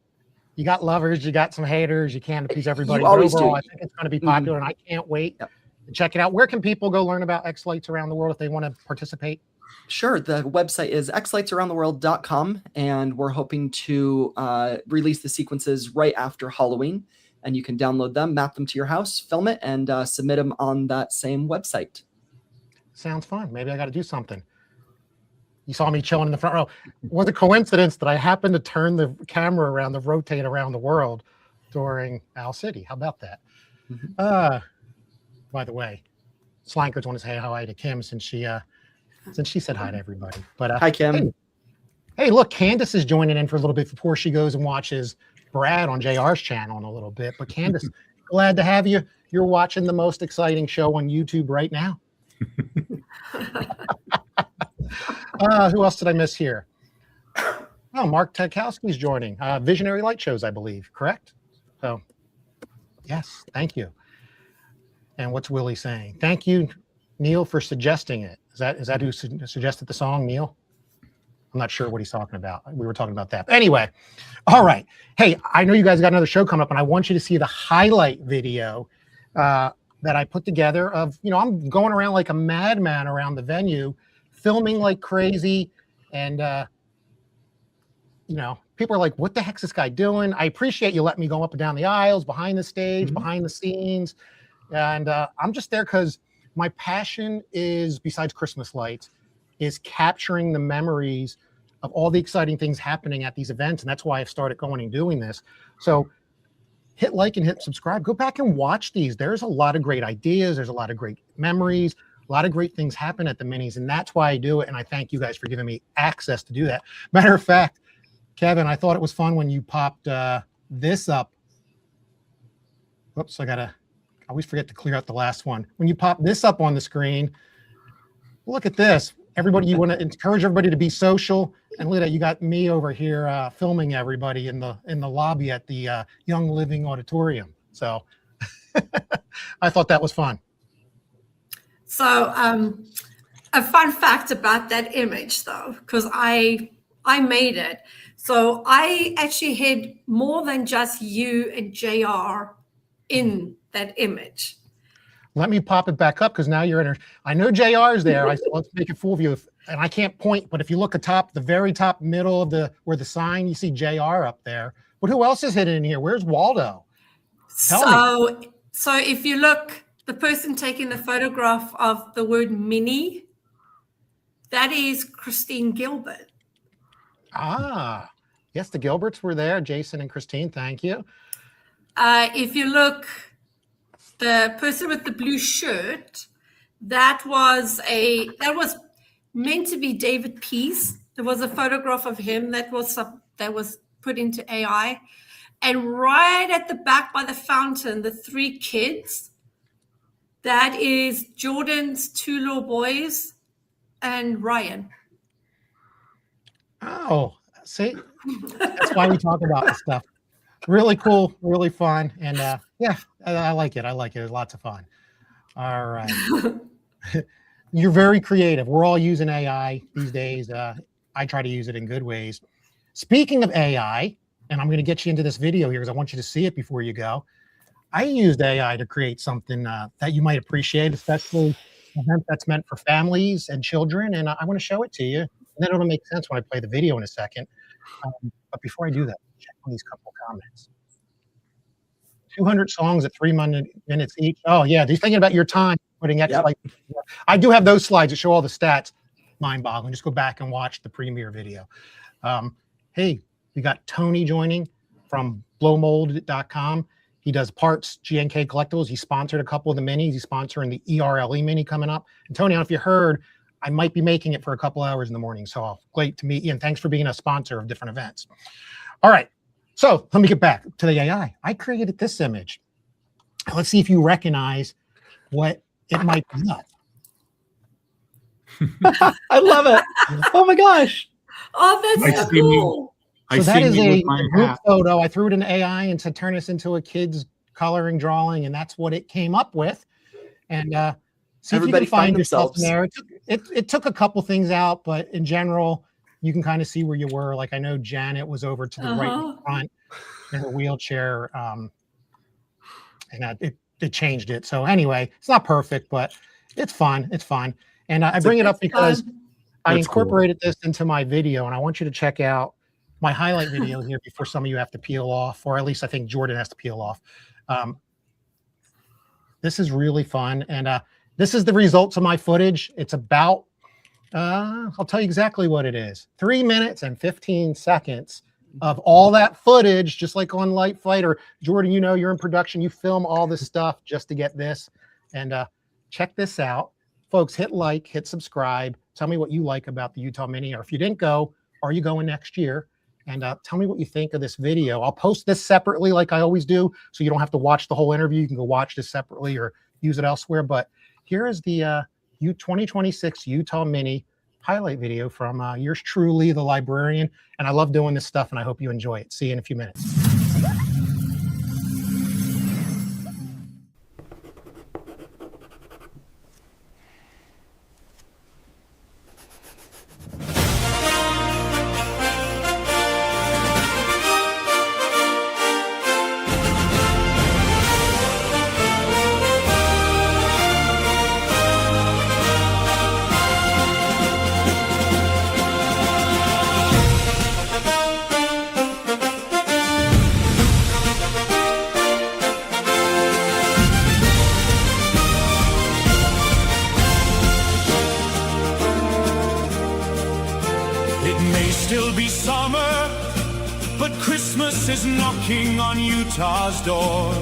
S4: you got lovers, you got some haters, you can't appease everybody.
S6: You always
S4: overall,
S6: do.
S4: I think it's going to be popular, and I can't wait to check it out. Where can people go learn about X-Lights Around the World if they want to participate?
S6: Sure. The website is xlightsaroundtheworld.com, and we're hoping to release the sequences right after Halloween. And you can download them, map them to your house, film it, and submit them on that same website.
S4: Sounds fun. Maybe I got to do something. You saw me chilling in the front row. It was a coincidence that I happened to turn the camera around, to rotate around the world during Owl City. How about that? By the way, Slankers want to say hi to Kim since she said hi to everybody. But
S6: hi, Kim.
S4: Hey, look, Candace is joining in for a little bit before she goes and watches Brad on JR's channel in a little bit. But Candace, glad to have you. You're watching the most exciting show on YouTube right now. Who else did I miss here? Oh, Mark Tchaikovsky's joining. Visionary Light Shows, I believe, correct? So, yes, thank you. And what's Willie saying? Thank you, Neil, for suggesting it. Is that who suggested the song, Neil? I'm not sure what he's talking about. We were talking about that. But anyway, all right. Hey, I know you guys got another show coming up, and I want you to see the highlight video. that I put together of, I'm going around like a madman around the venue, filming like crazy. And, people are like, what the heck's this guy doing? I appreciate you letting me go up and down the aisles, behind the stage, behind the scenes. And I'm just there because my passion is, besides Christmas lights, is capturing the memories of all the exciting things happening at these events. And that's why I've started going and doing this. So hit like and hit subscribe. Go back and watch these. There's a lot of great ideas. There's a lot of great memories. A lot of great things happen at the minis. And that's why I do it. And I thank you guys for giving me access to do that. Matter of fact, Kevin, I thought it was fun when you popped this up. Whoops, I always forget to clear out the last one. When you pop this up on the screen, look at this. Everybody, you want to encourage everybody to be social. And look at that, you got me over here filming everybody in the lobby at the Young Living Auditorium. So I thought that was fun.
S1: So a fun fact about that image, though, because I made it. So I actually had more than just you and JR in that image.
S4: Let me pop it back up because now you're in. I know JR's there. Let's make a fool of you. And I can't point, but if you look atop the very top middle of where the sign, you see JR up there. But who else is hidden in here? Where's Waldo? Tell me.
S1: So if you look, the person taking the photograph of the word mini, that is Christine Gilbert.
S4: Ah, yes, the Gilberts were there. Jason and Christine, thank you.
S1: If you look, the person with the blue shirt, that was meant to be David Peace. There was a photograph of him that was put into AI. And right at the back by the fountain, the 3 kids, that is Jordan's 2 little boys and Ryan.
S4: Oh, see, that's why we talk about this stuff. Really cool, really fun. And yeah, I like it. It's lots of fun. All right. You're very creative. We're all using AI these days. I try to use it in good ways. Speaking of AI, and I'm going to get you into this video here because I want you to see it before you go. I used AI to create something that you might appreciate, especially an event that's meant for families and children. And I want to show it to you. And then it'll make sense when I play the video in a second. But before I do that, check on these couple comments. 200 songs at 3 minutes each. Oh, yeah. He's thinking about your time putting X. Yep. I do have those slides that show all the stats. Mind-boggling. Just go back and watch the premiere video. Hey, we got Tony joining from blowmold.com. He does parts, GNK collectibles. He sponsored a couple of the minis. He's sponsoring the ERLE mini coming up. And Tony, I don't know if you heard, I might be making it for a couple hours in the morning. So great to meet you. And thanks for being a sponsor of different events. All right. So let me get back to the AI. I created this image. Let's see if you recognize what it might be.
S6: I love it. Oh my gosh.
S1: Oh, that's so cool.
S4: So that is a group photo. I threw it in AI and said, turn this into a kid's coloring drawing. And that's what it came up with. And see
S6: everybody
S4: if you can find yourself
S6: themselves
S4: in there. It took a couple things out, but in general, you can kind of see where you were. Like I know Janet was over to the right in front in her wheelchair. And it changed it. So anyway, it's not perfect, but it's fun. It's fun. And I bring it up because I incorporated this into my video, and I want you to check out my highlight video here before some of you have to peel off, or at least I think Jordan has to peel off. This is really fun. And this is the results of my footage. It's about, I'll tell you exactly what it is. 3 minutes and 15 seconds of all that footage, just like on Light Flight, or Jordan, you know, you're in production, you film all this stuff just to get this. And check this out. Folks, hit like, hit subscribe. Tell me what you like about the Utah Mini, or if you didn't go, are you going next year? And tell me what you think of this video. I'll post this separately like I always do, so you don't have to watch the whole interview. You can go watch this separately or use it elsewhere. But here is the 2026 Utah Mini highlight video from yours truly, the librarian. And I love doing this stuff, and I hope you enjoy it. See you in a few minutes.
S3: is knocking on Utah's door.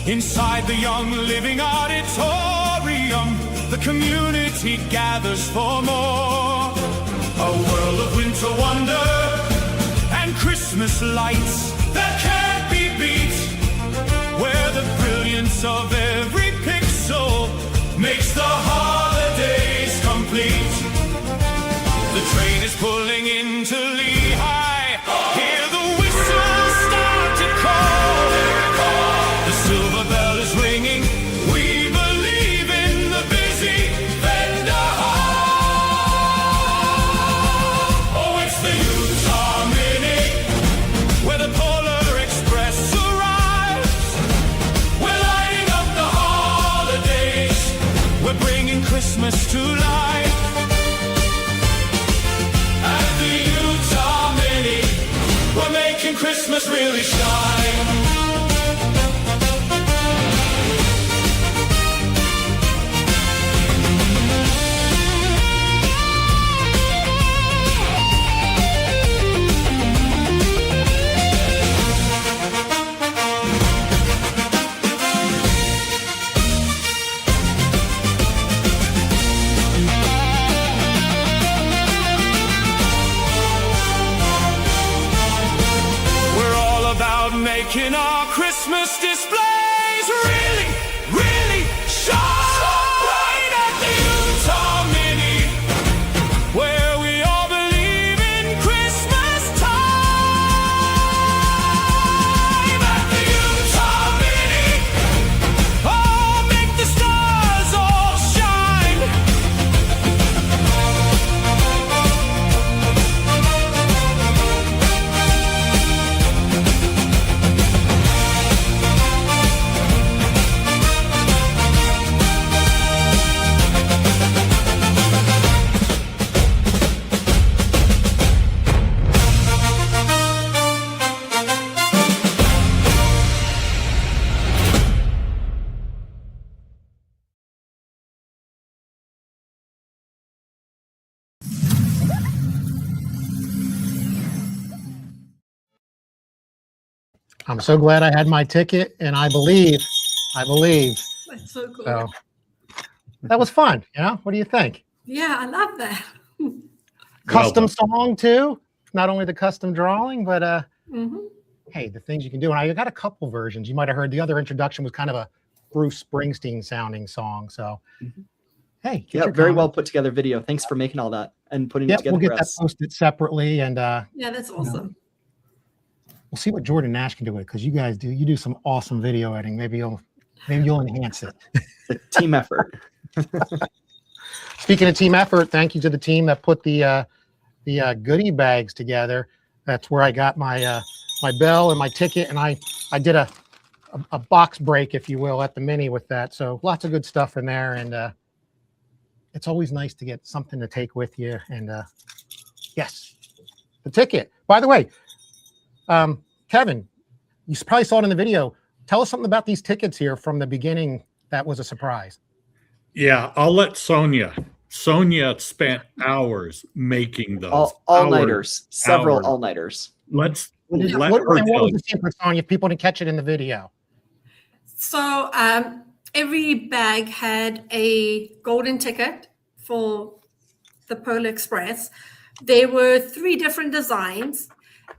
S3: Inside the Young Living Auditorium, the community gathers for more. A world of winter wonder and Christmas lights that can't be beat, where the brilliance of every pixel makes the holidays complete. The train is pulling into Lehi. Hear the whistles start to call. The silver bell is ringing. We believe in the busy vendor hall. Oh, it's the Utah Mini, where the Polar Express arrives. We're lighting up the holidays. We're bringing Christmas to life. We're making Christmas really shine. Making our Christmas displays really, really shine bright at the Utah Mini, where we all believe in Christmas time. At the Utah Mini, oh, make the stars all shine.
S4: I'm so glad I had my ticket, and I believe.
S1: That's so cool.
S4: So that was fun. You know, what do you think?
S1: Yeah, I love that.
S4: Custom song too. Not only the custom drawing, but
S1: Mhm.
S4: hey, the things you can do. And I got a couple versions. You might have heard the other introduction was kind of a Bruce Springsteen sounding song. So hey,
S6: Yeah, very well put together video. Thanks for making all that and putting it together
S4: we'll get
S6: for
S4: that
S6: us.
S4: posted separately, and
S1: Yeah, that's awesome.
S4: we'll see what Jordan Nash can do with it, because you guys do some awesome video editing. Maybe you'll enhance it.
S6: It's a team effort.
S4: Speaking of team effort, thank you to the team that put the goodie bags together. That's where I got my my bell and my ticket, and I did a box break, if you will, at the Mini with that. So lots of good stuff in there, and it's always nice to get something to take with you. And yes, the ticket. By the way, Kevin, you probably saw it in the video. Tell us something about these tickets here from the beginning. That was a surprise.
S5: Yeah, I'll let Sonia. Sonia spent hours making those.
S6: All-nighters, several all-nighters.
S5: Let
S4: What
S5: her
S4: was
S5: tell
S4: the
S5: you.
S4: secret, Sonia? If people didn't catch it in the video.
S1: So every bag had a golden ticket for the Polar Express. There were 3 different designs,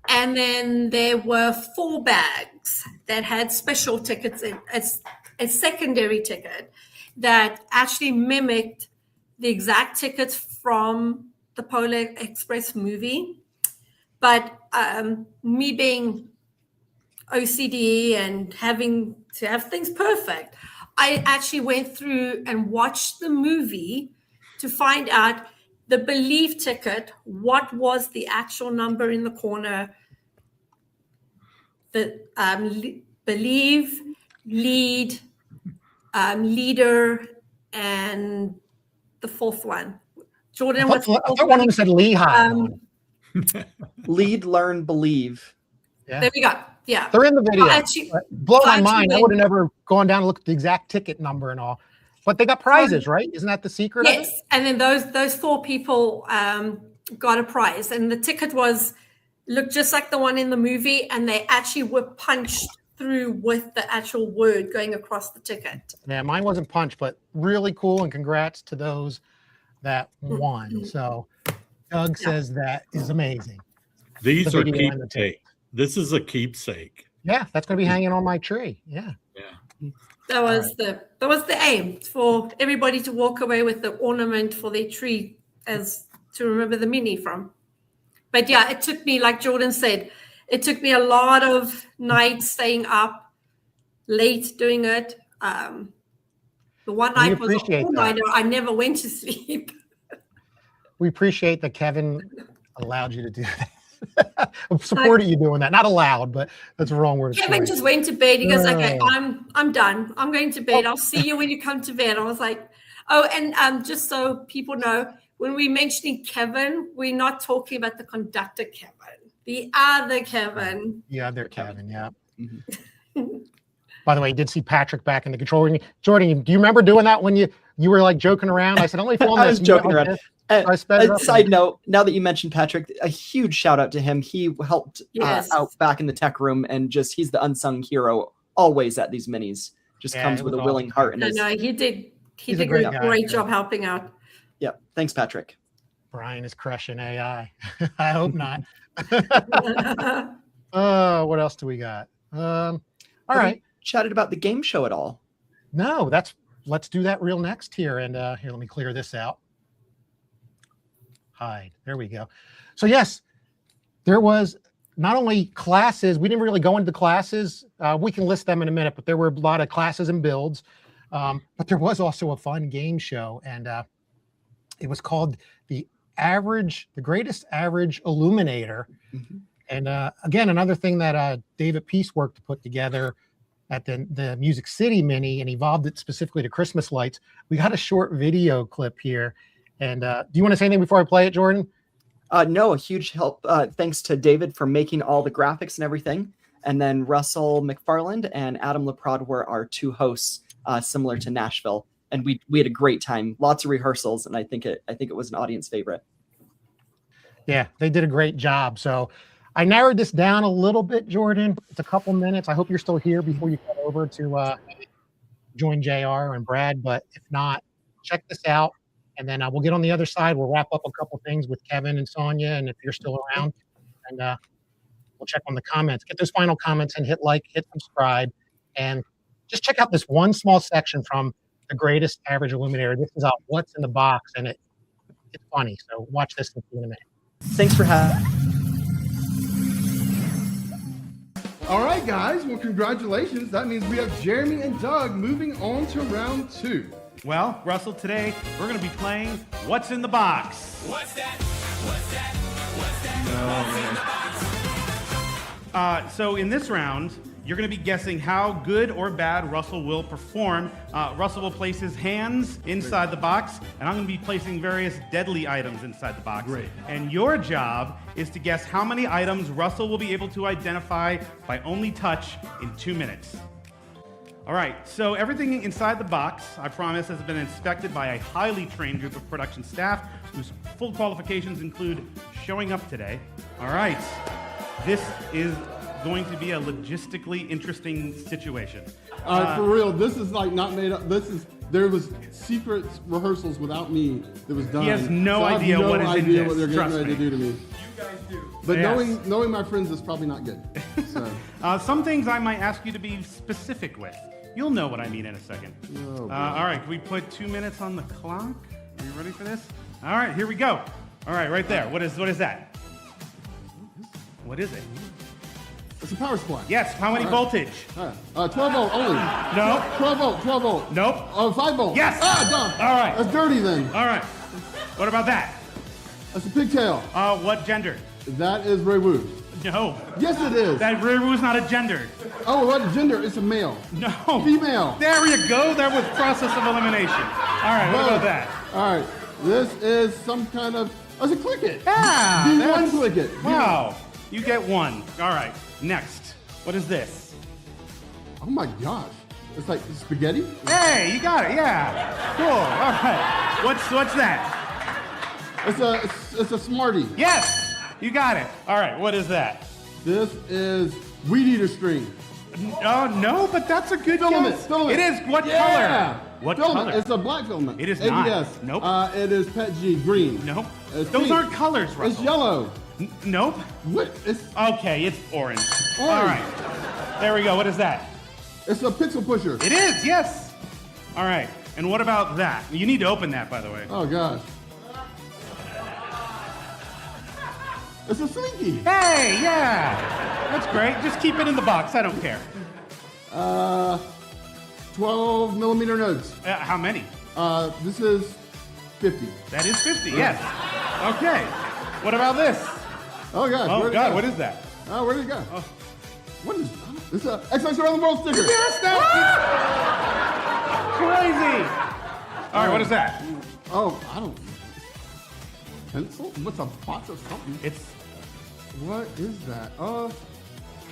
S1: and then there were 4 bags that had special tickets in a secondary ticket that actually mimicked the exact tickets from the Polar Express movie. But me being OCD and having to have things perfect, I actually went through and watched the movie to find out the believe ticket, what was the actual number in the corner, the believe, lead, leader, and the 4th one. Jordan, what's the
S4: I
S1: 4th
S4: thought one of them said Lehigh.
S6: Lead, learn, believe.
S4: Yeah.
S1: There we go. Yeah.
S4: They're in the video.
S1: Actually,
S4: Blow my
S1: actually
S4: mind. I
S1: went-
S4: would have never gone down and looked at the exact ticket number and all. But they got prizes, right? Isn't that the secret? Of it?
S1: Yes, and then those 4 people got a prize, and the ticket was looked just like the one in the movie, and they actually were punched through with the actual word going across the ticket.
S4: Yeah, mine wasn't punched, but really cool, and congrats to those that won. So Doug says that is amazing.
S5: These
S4: The
S5: are
S4: video and the
S5: keepsake. This is a keepsake.
S4: Yeah, that's going to be hanging on my tree. Yeah.
S1: That was the aim, for everybody to walk away with the ornament for their tree as to remember the mini from. But yeah, it took me, like Jordan said, it took me a lot of nights staying up late doing it. The one night was a full night. I never went to sleep.
S4: We appreciate that Kevin allowed you to do that. I'm supporting you doing that. Not allowed, but that's the wrong word.
S1: Kevin just went to bed. He goes, okay, I'm done. I'm going to bed. I'll see you when you come to bed. I was like, oh, and just so people know, when we're mentioning Kevin, we're not talking about the conductor Kevin. The other Kevin.
S4: The other Kevin, yeah. By the way, you did see Patrick back in the control room. Jordan, do you remember doing that when you were like joking around? I said, only film this.
S6: I was joking around.
S4: Like
S6: Side note, now that you mentioned Patrick, a huge shout out to him. He helped out back in the tech room, and he's the unsung hero always at these minis. Just comes with a willing heart. And
S1: no, he did a great job helping out.
S6: Yeah, thanks, Patrick.
S4: Brian is crushing AI. I hope not. What else do we got? All right.
S6: Chatted about the game show at all?
S4: No, let's do that real next here. And here, let me clear this out. Hide. There we go. So yes, there was not only classes. We didn't really go into the classes. We can list them in a minute, but there were a lot of classes and builds. But there was also a fun game show, and it was called the Greatest Average Illuminator. Mm-hmm. And again, another thing that David Piecework put together at the Music City Mini and evolved it specifically to Christmas lights. We got a short video clip here. And do you want to say anything before I play it, Jordan?
S6: No, a huge help. Thanks to David for making all the graphics and everything. And then Russell McFarland and Adam Leprod were our two hosts, similar to Nashville. And we had a great time, lots of rehearsals, and I think it was an audience favorite.
S4: Yeah, they did a great job. So I narrowed this down a little bit, Jordan. It's a couple minutes. I hope you're still here before you cut over to join JR and Brad. But if not, check this out. And then we'll get on the other side. We'll wrap up a couple things with Kevin and Sonia, and if you're still around, and we'll check on the comments. Get those final comments and hit like, hit subscribe, and just check out this one small section from the Greatest Average Illuminator. This is what's in the box, and it's funny. So watch this in a minute.
S6: Thanks for having.
S11: All right, guys. Well, congratulations. That means we have Jeremy and Doug moving on to round 2.
S13: Well, Russell, today we're going to be playing What's in the Box.
S3: What's that? What's that? What's that? What's in the box?
S13: So in this round, you're going to be guessing how good or bad Russell will perform. Russell will place his hands inside the box, and I'm going to be placing various deadly items inside the box.
S11: Great.
S13: And your job is to guess how many items Russell will be able to identify by only touch in 2 minutes. All right, so everything inside the box, I promise, has been inspected by a highly trained group of production staff whose full qualifications include showing up today. All right, this is going to be a logistically interesting situation.
S11: For real, this is like not made up. There was secret rehearsals without me that was done.
S13: He has no idea what is in this.
S11: What they're getting ready to do to me.
S13: You guys do.
S11: But
S13: yes.
S11: knowing my friends is probably not good. So.
S13: Some things I might ask you to be specific with. You'll know what I mean in a second.
S11: Oh,
S13: all right, can we put 2 minutes on the clock? Are you ready for this? All right, here we go. All right, right there. What is that? What is it?
S11: It's a power supply.
S13: Yes, how many voltage?
S11: 12 volt only.
S13: No.
S11: 12 volt.
S13: Nope.
S11: 5 volt.
S13: Yes.
S11: Done.
S13: All right.
S11: That's dirty then.
S13: All right. What about that?
S11: That's a pigtail.
S13: What gender?
S11: That is Ray Wu.
S13: No.
S11: Yes, it is.
S13: That Ray Wu's not a gender.
S11: Oh, what gender? It's a male.
S13: No.
S11: Female.
S13: There you go. That was process of elimination. All right, what about that?
S11: All right. This is some kind of... That's a click it.
S13: Yeah.
S11: B1 click it.
S13: Wow. You get 1. All right. Next. What is this?
S11: Oh my gosh. It's like spaghetti?
S13: Hey, you got it. Yeah. Cool. All right. What's that?
S11: It's a Smartie.
S13: Yes. You got it. All right, what is that?
S11: This is weed eater string.
S13: Oh, no, but that's a good
S11: Filament,
S13: guess.
S11: filament.
S13: It is. What
S11: Yeah.
S13: color? What
S11: Filament.
S13: color?
S11: It's a black filament.
S13: It is
S11: ABS.
S13: not. Nope.
S11: It is Pet G, green.
S13: Nope.
S11: It's
S13: Those
S11: pink.
S13: aren't colors, Russell.
S11: It's yellow.
S13: Nope.
S11: What? It's
S13: Okay, it's orange. All right. There we go. What is that?
S11: It's a pixel pusher.
S13: It is, yes. All right. And what about that? You need to open that, by the way.
S11: Oh gosh. It's a slinky.
S13: Hey, yeah. That's great. Just keep it in the box. I don't care.
S11: 12 millimeter nodes.
S13: How many?
S11: This is 50.
S13: That is 50, yes. Okay. What about this?
S11: Oh gosh.
S13: Oh,
S11: where'd it
S13: God,
S11: go?
S13: what is that?
S11: Oh, where did it go? What is this? X-Lax Around the World sticker.
S13: Yes, that crazy. All right, what is that?
S11: Oh, I don't. Pencil? What's a box of something? What is that?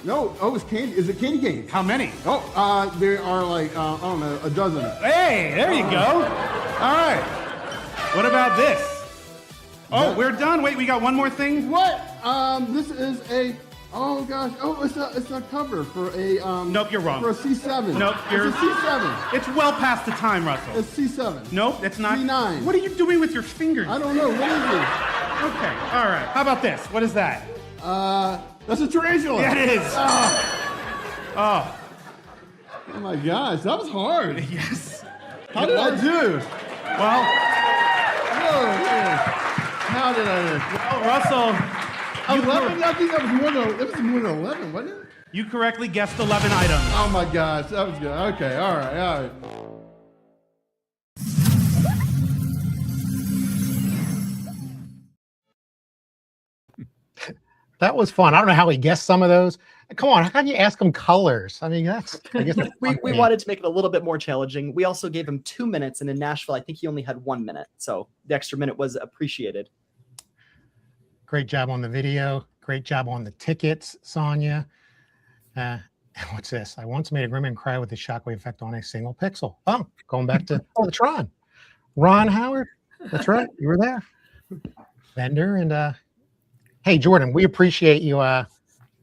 S11: No. Oh, it's candy. Is it candy canes?
S13: How many?
S11: Oh, there are like I don't know, a dozen.
S13: Hey, there you go. All right. What about this? Oh, we're done. Wait, we got one more thing.
S11: What? This is a. Oh gosh. Oh, it's a cover for a.
S13: Nope, you're wrong.
S11: For a C7.
S13: Nope, you're.
S11: It's a C7.
S13: It's well past the time, Russell.
S11: It's C7.
S13: Nope, it's not.
S11: C9.
S13: What are you doing with your fingers?
S11: I don't know. What is it?
S13: Okay, all right. How about this? What is that?
S11: That's a tarantula.
S13: Yeah, it is. Oh
S11: my gosh, that was hard.
S13: Yes.
S11: How did I do?
S13: Well.
S11: How did I do?
S13: Well, Russell.
S11: 11? I think that was more than 11, wasn't it?
S13: You correctly guessed 11 items.
S11: Oh my gosh, that was good. Okay, all right.
S4: That was fun. I don't know how he guessed some of those. Come on, how can you ask him colors? I mean, I guess
S6: we wanted to make it a little bit more challenging. We also gave him 2 minutes, and in Nashville, I think he only had 1 minute. So the extra minute was appreciated.
S4: Great job on the video. Great job on the tickets, Sonia. What's this? I once made a Gremlin cry with the shockwave effect on a single pixel. Oh, going back to it's Ron. Ron Howard. That's right. You were there. Vendor and hey, Jordan, we appreciate you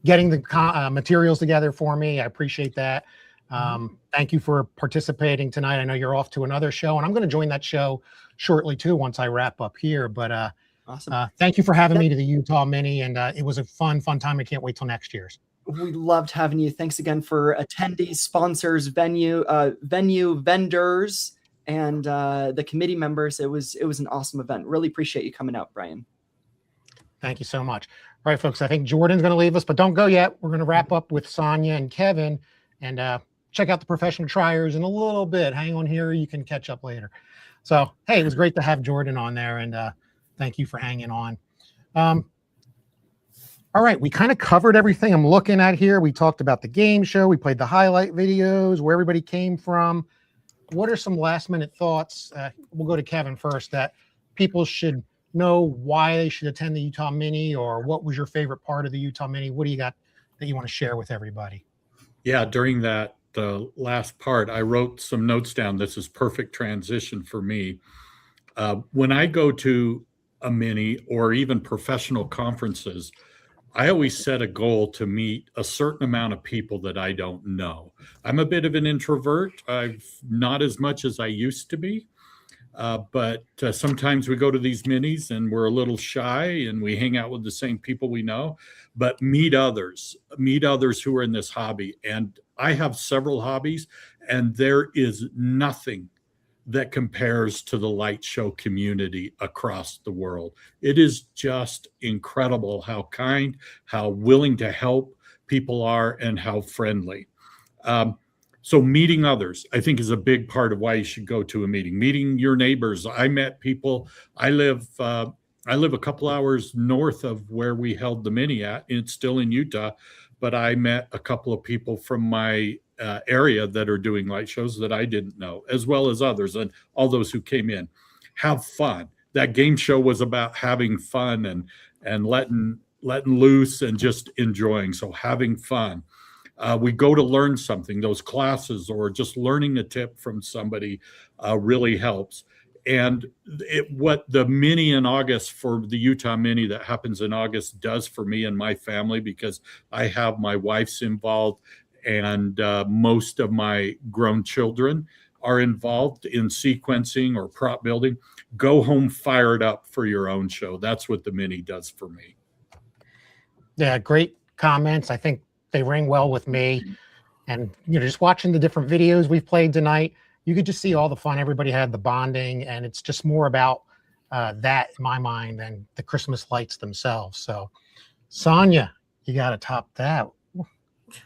S4: getting the materials together for me. I appreciate that. Thank you for participating tonight. I know you're off to another show, and I'm going to join that show shortly too once I wrap up here. But
S6: awesome.
S4: Thank you for having me to the Utah Mini, and it was a fun time. I can't wait till next year's.
S6: We loved having you. Thanks again for attendees, sponsors, venue vendors, and the committee members. It was an awesome event. Really appreciate you coming out, Brian.
S4: Thank you so much. All right, folks, I think Jordan's going to leave us, but don't go yet. We're going to wrap up with Sonia and Kevin and check out the professional triers in a little bit. Hang on here. You can catch up later. So, hey, it was great to have Jordan on there, and thank you for hanging on. All right, we kind of covered everything I'm looking at here. We talked about the game show. We played the highlight videos, where everybody came from. What are some last-minute thoughts? We'll go to Kevin first, that people should know why they should attend the Utah Mini, or what was your favorite part of the Utah Mini? What do you got that you want to share with everybody?
S5: Yeah, during the last part, I wrote some notes down. This is perfect transition for me. When I go to a Mini or even professional conferences, I always set a goal to meet a certain amount of people that I don't know. I'm a bit of an introvert. I've not as much as I used to be. But sometimes we go to these minis and we're a little shy and we hang out with the same people we know, but meet others who are in this hobby. And I have several hobbies, and there is nothing that compares to the light show community across the world. It is just incredible how kind, how willing to help people are, and how friendly. So meeting others, I think, is a big part of why you should go to a meeting. Meeting your neighbors. I met people. I live a couple hours north of where we held the Mini at. It's still in Utah, but I met a couple of people from my area that are doing light shows that I didn't know, as well as others, and all those who came in. Have fun. That game show was about having fun and letting loose and just enjoying. So having fun. We go to learn something. Those classes or just learning a tip from somebody really helps. And what the mini in August for the Utah Mini that happens in August does for me and my family, because I have my wife's involved and most of my grown children are involved in sequencing or prop building. Go home fired up for your own show. That's what the Mini does for me.
S4: Yeah, great comments. I think they ring well with me. And, just watching the different videos we've played tonight, you could just see all the fun everybody had, the bonding, and it's just more about that in my mind than the Christmas lights themselves. So, Sonia, you got to top that. You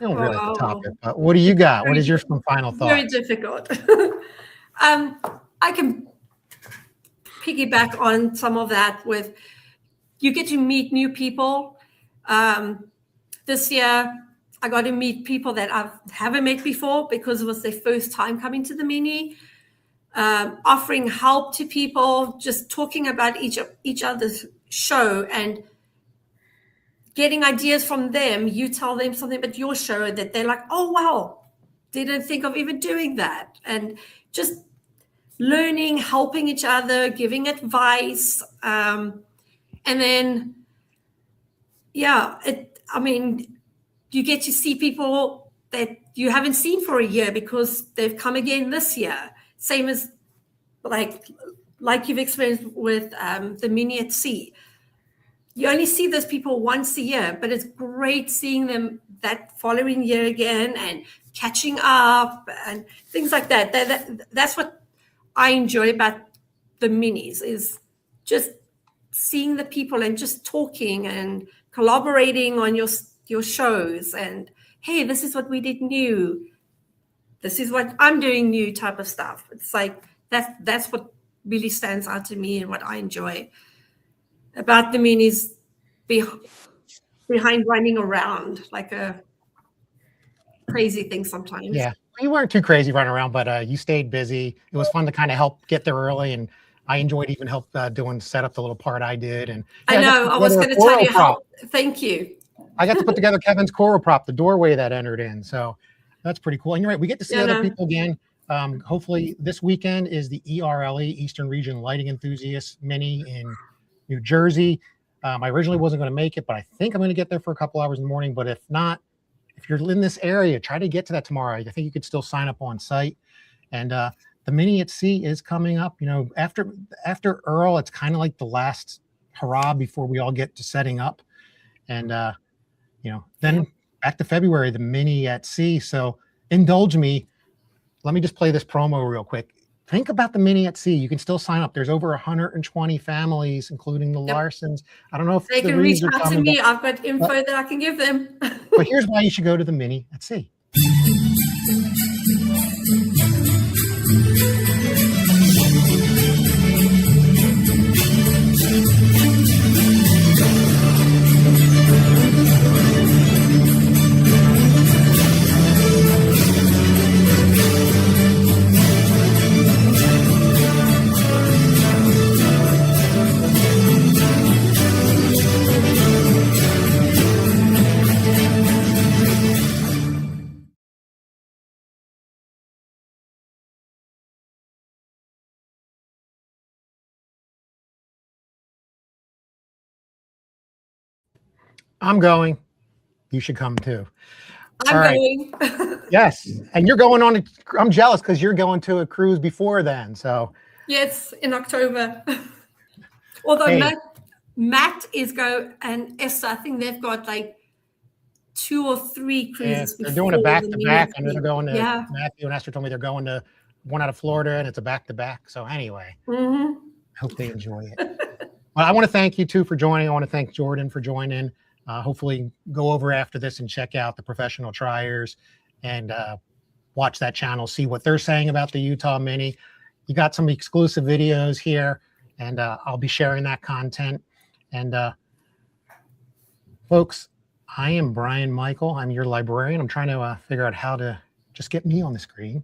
S4: don't really have to top it, but what do you got? What is your final thought?
S1: Very difficult. I can piggyback on some of that with, you get to meet new people. This year, I got to meet people that I haven't met before because it was their first time coming to the Mini. Offering help to people, just talking about each other's show and getting ideas from them. You tell them something about your show that they're like, oh, wow, didn't think of even doing that. And just learning, helping each other, giving advice. And then, you get to see people that you haven't seen for a year because they've come again this year. Same as like you've experienced with the Mini at Sea. You only see those people once a year, but it's great seeing them that following year again and catching up and things like that. That's what I enjoy about the Minis, is just seeing the people and just talking and collaborating on your shows. And, hey, this is what we did new. This is what I'm doing new type of stuff. It's like that's what really stands out to me and what I enjoy about the Minis behind running around like a crazy thing sometimes.
S4: Yeah, you weren't too crazy running around, but you stayed busy. It was fun to kind of help get there early, and I enjoyed even help set up the little part I did. And
S1: I know I was going to tell you how. Thank you.
S4: I got to put together Kevin's coral prop, the doorway that entered in. So that's pretty cool. And you're right, we get to see other people again. Hopefully this weekend is the ERLE, Eastern Region Lighting Enthusiasts Mini in New Jersey. I originally wasn't going to make it, but I think I'm going to get there for a couple hours in the morning. But if not, if you're in this area, try to get to that tomorrow. I think you could still sign up on site. And the Mini at Sea is coming up. After Earl, it's kind of like the last hurrah before we all get to setting up. And then back to February, the Mini at Sea. So indulge me. Let me just play this promo real quick. Think about the Mini at Sea. You can still sign up. There's over 120 families, including the Larsons. I don't know if
S1: they can reach out to me. I've got info that I can give them.
S4: But here's why you should go to the Mini at Sea. I'm going. You should come too.
S1: I'm going.
S4: Yes. And you're going on. I'm jealous because you're going to a cruise before then. So
S1: yes, in October. Although Matt is and Esther, I think they've got like 2 or 3 cruises.
S4: They're doing a back-to-back. I know they're going to Matthew and Esther told me they're going to one out of Florida, and it's a back-to-back. So anyway, I hope they enjoy it. Well, I want to thank you too for joining. I want to thank Jordan for joining. Hopefully go over after this and check out the Professional Triers and watch that channel, see what they're saying about the Utah Mini. You got some exclusive videos here, and I'll be sharing that content. And folks, I am Brian Michael. I'm your librarian. I'm trying to figure out how to just get me on the screen.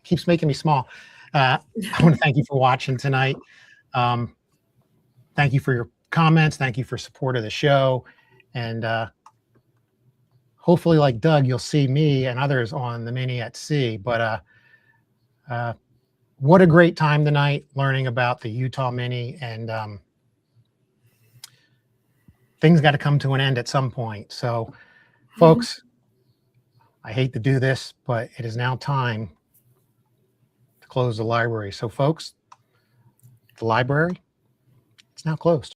S4: Keeps making me small. I want to thank you for watching tonight. Thank you for your comments. Thank you for support of the show. And hopefully, like Doug, you'll see me and others on the Mini at Sea. But what a great time tonight learning about the Utah Mini, and things got to come to an end at some point. So folks, I hate to do this, but it is now time to close the library. So folks, the library, it's now closed.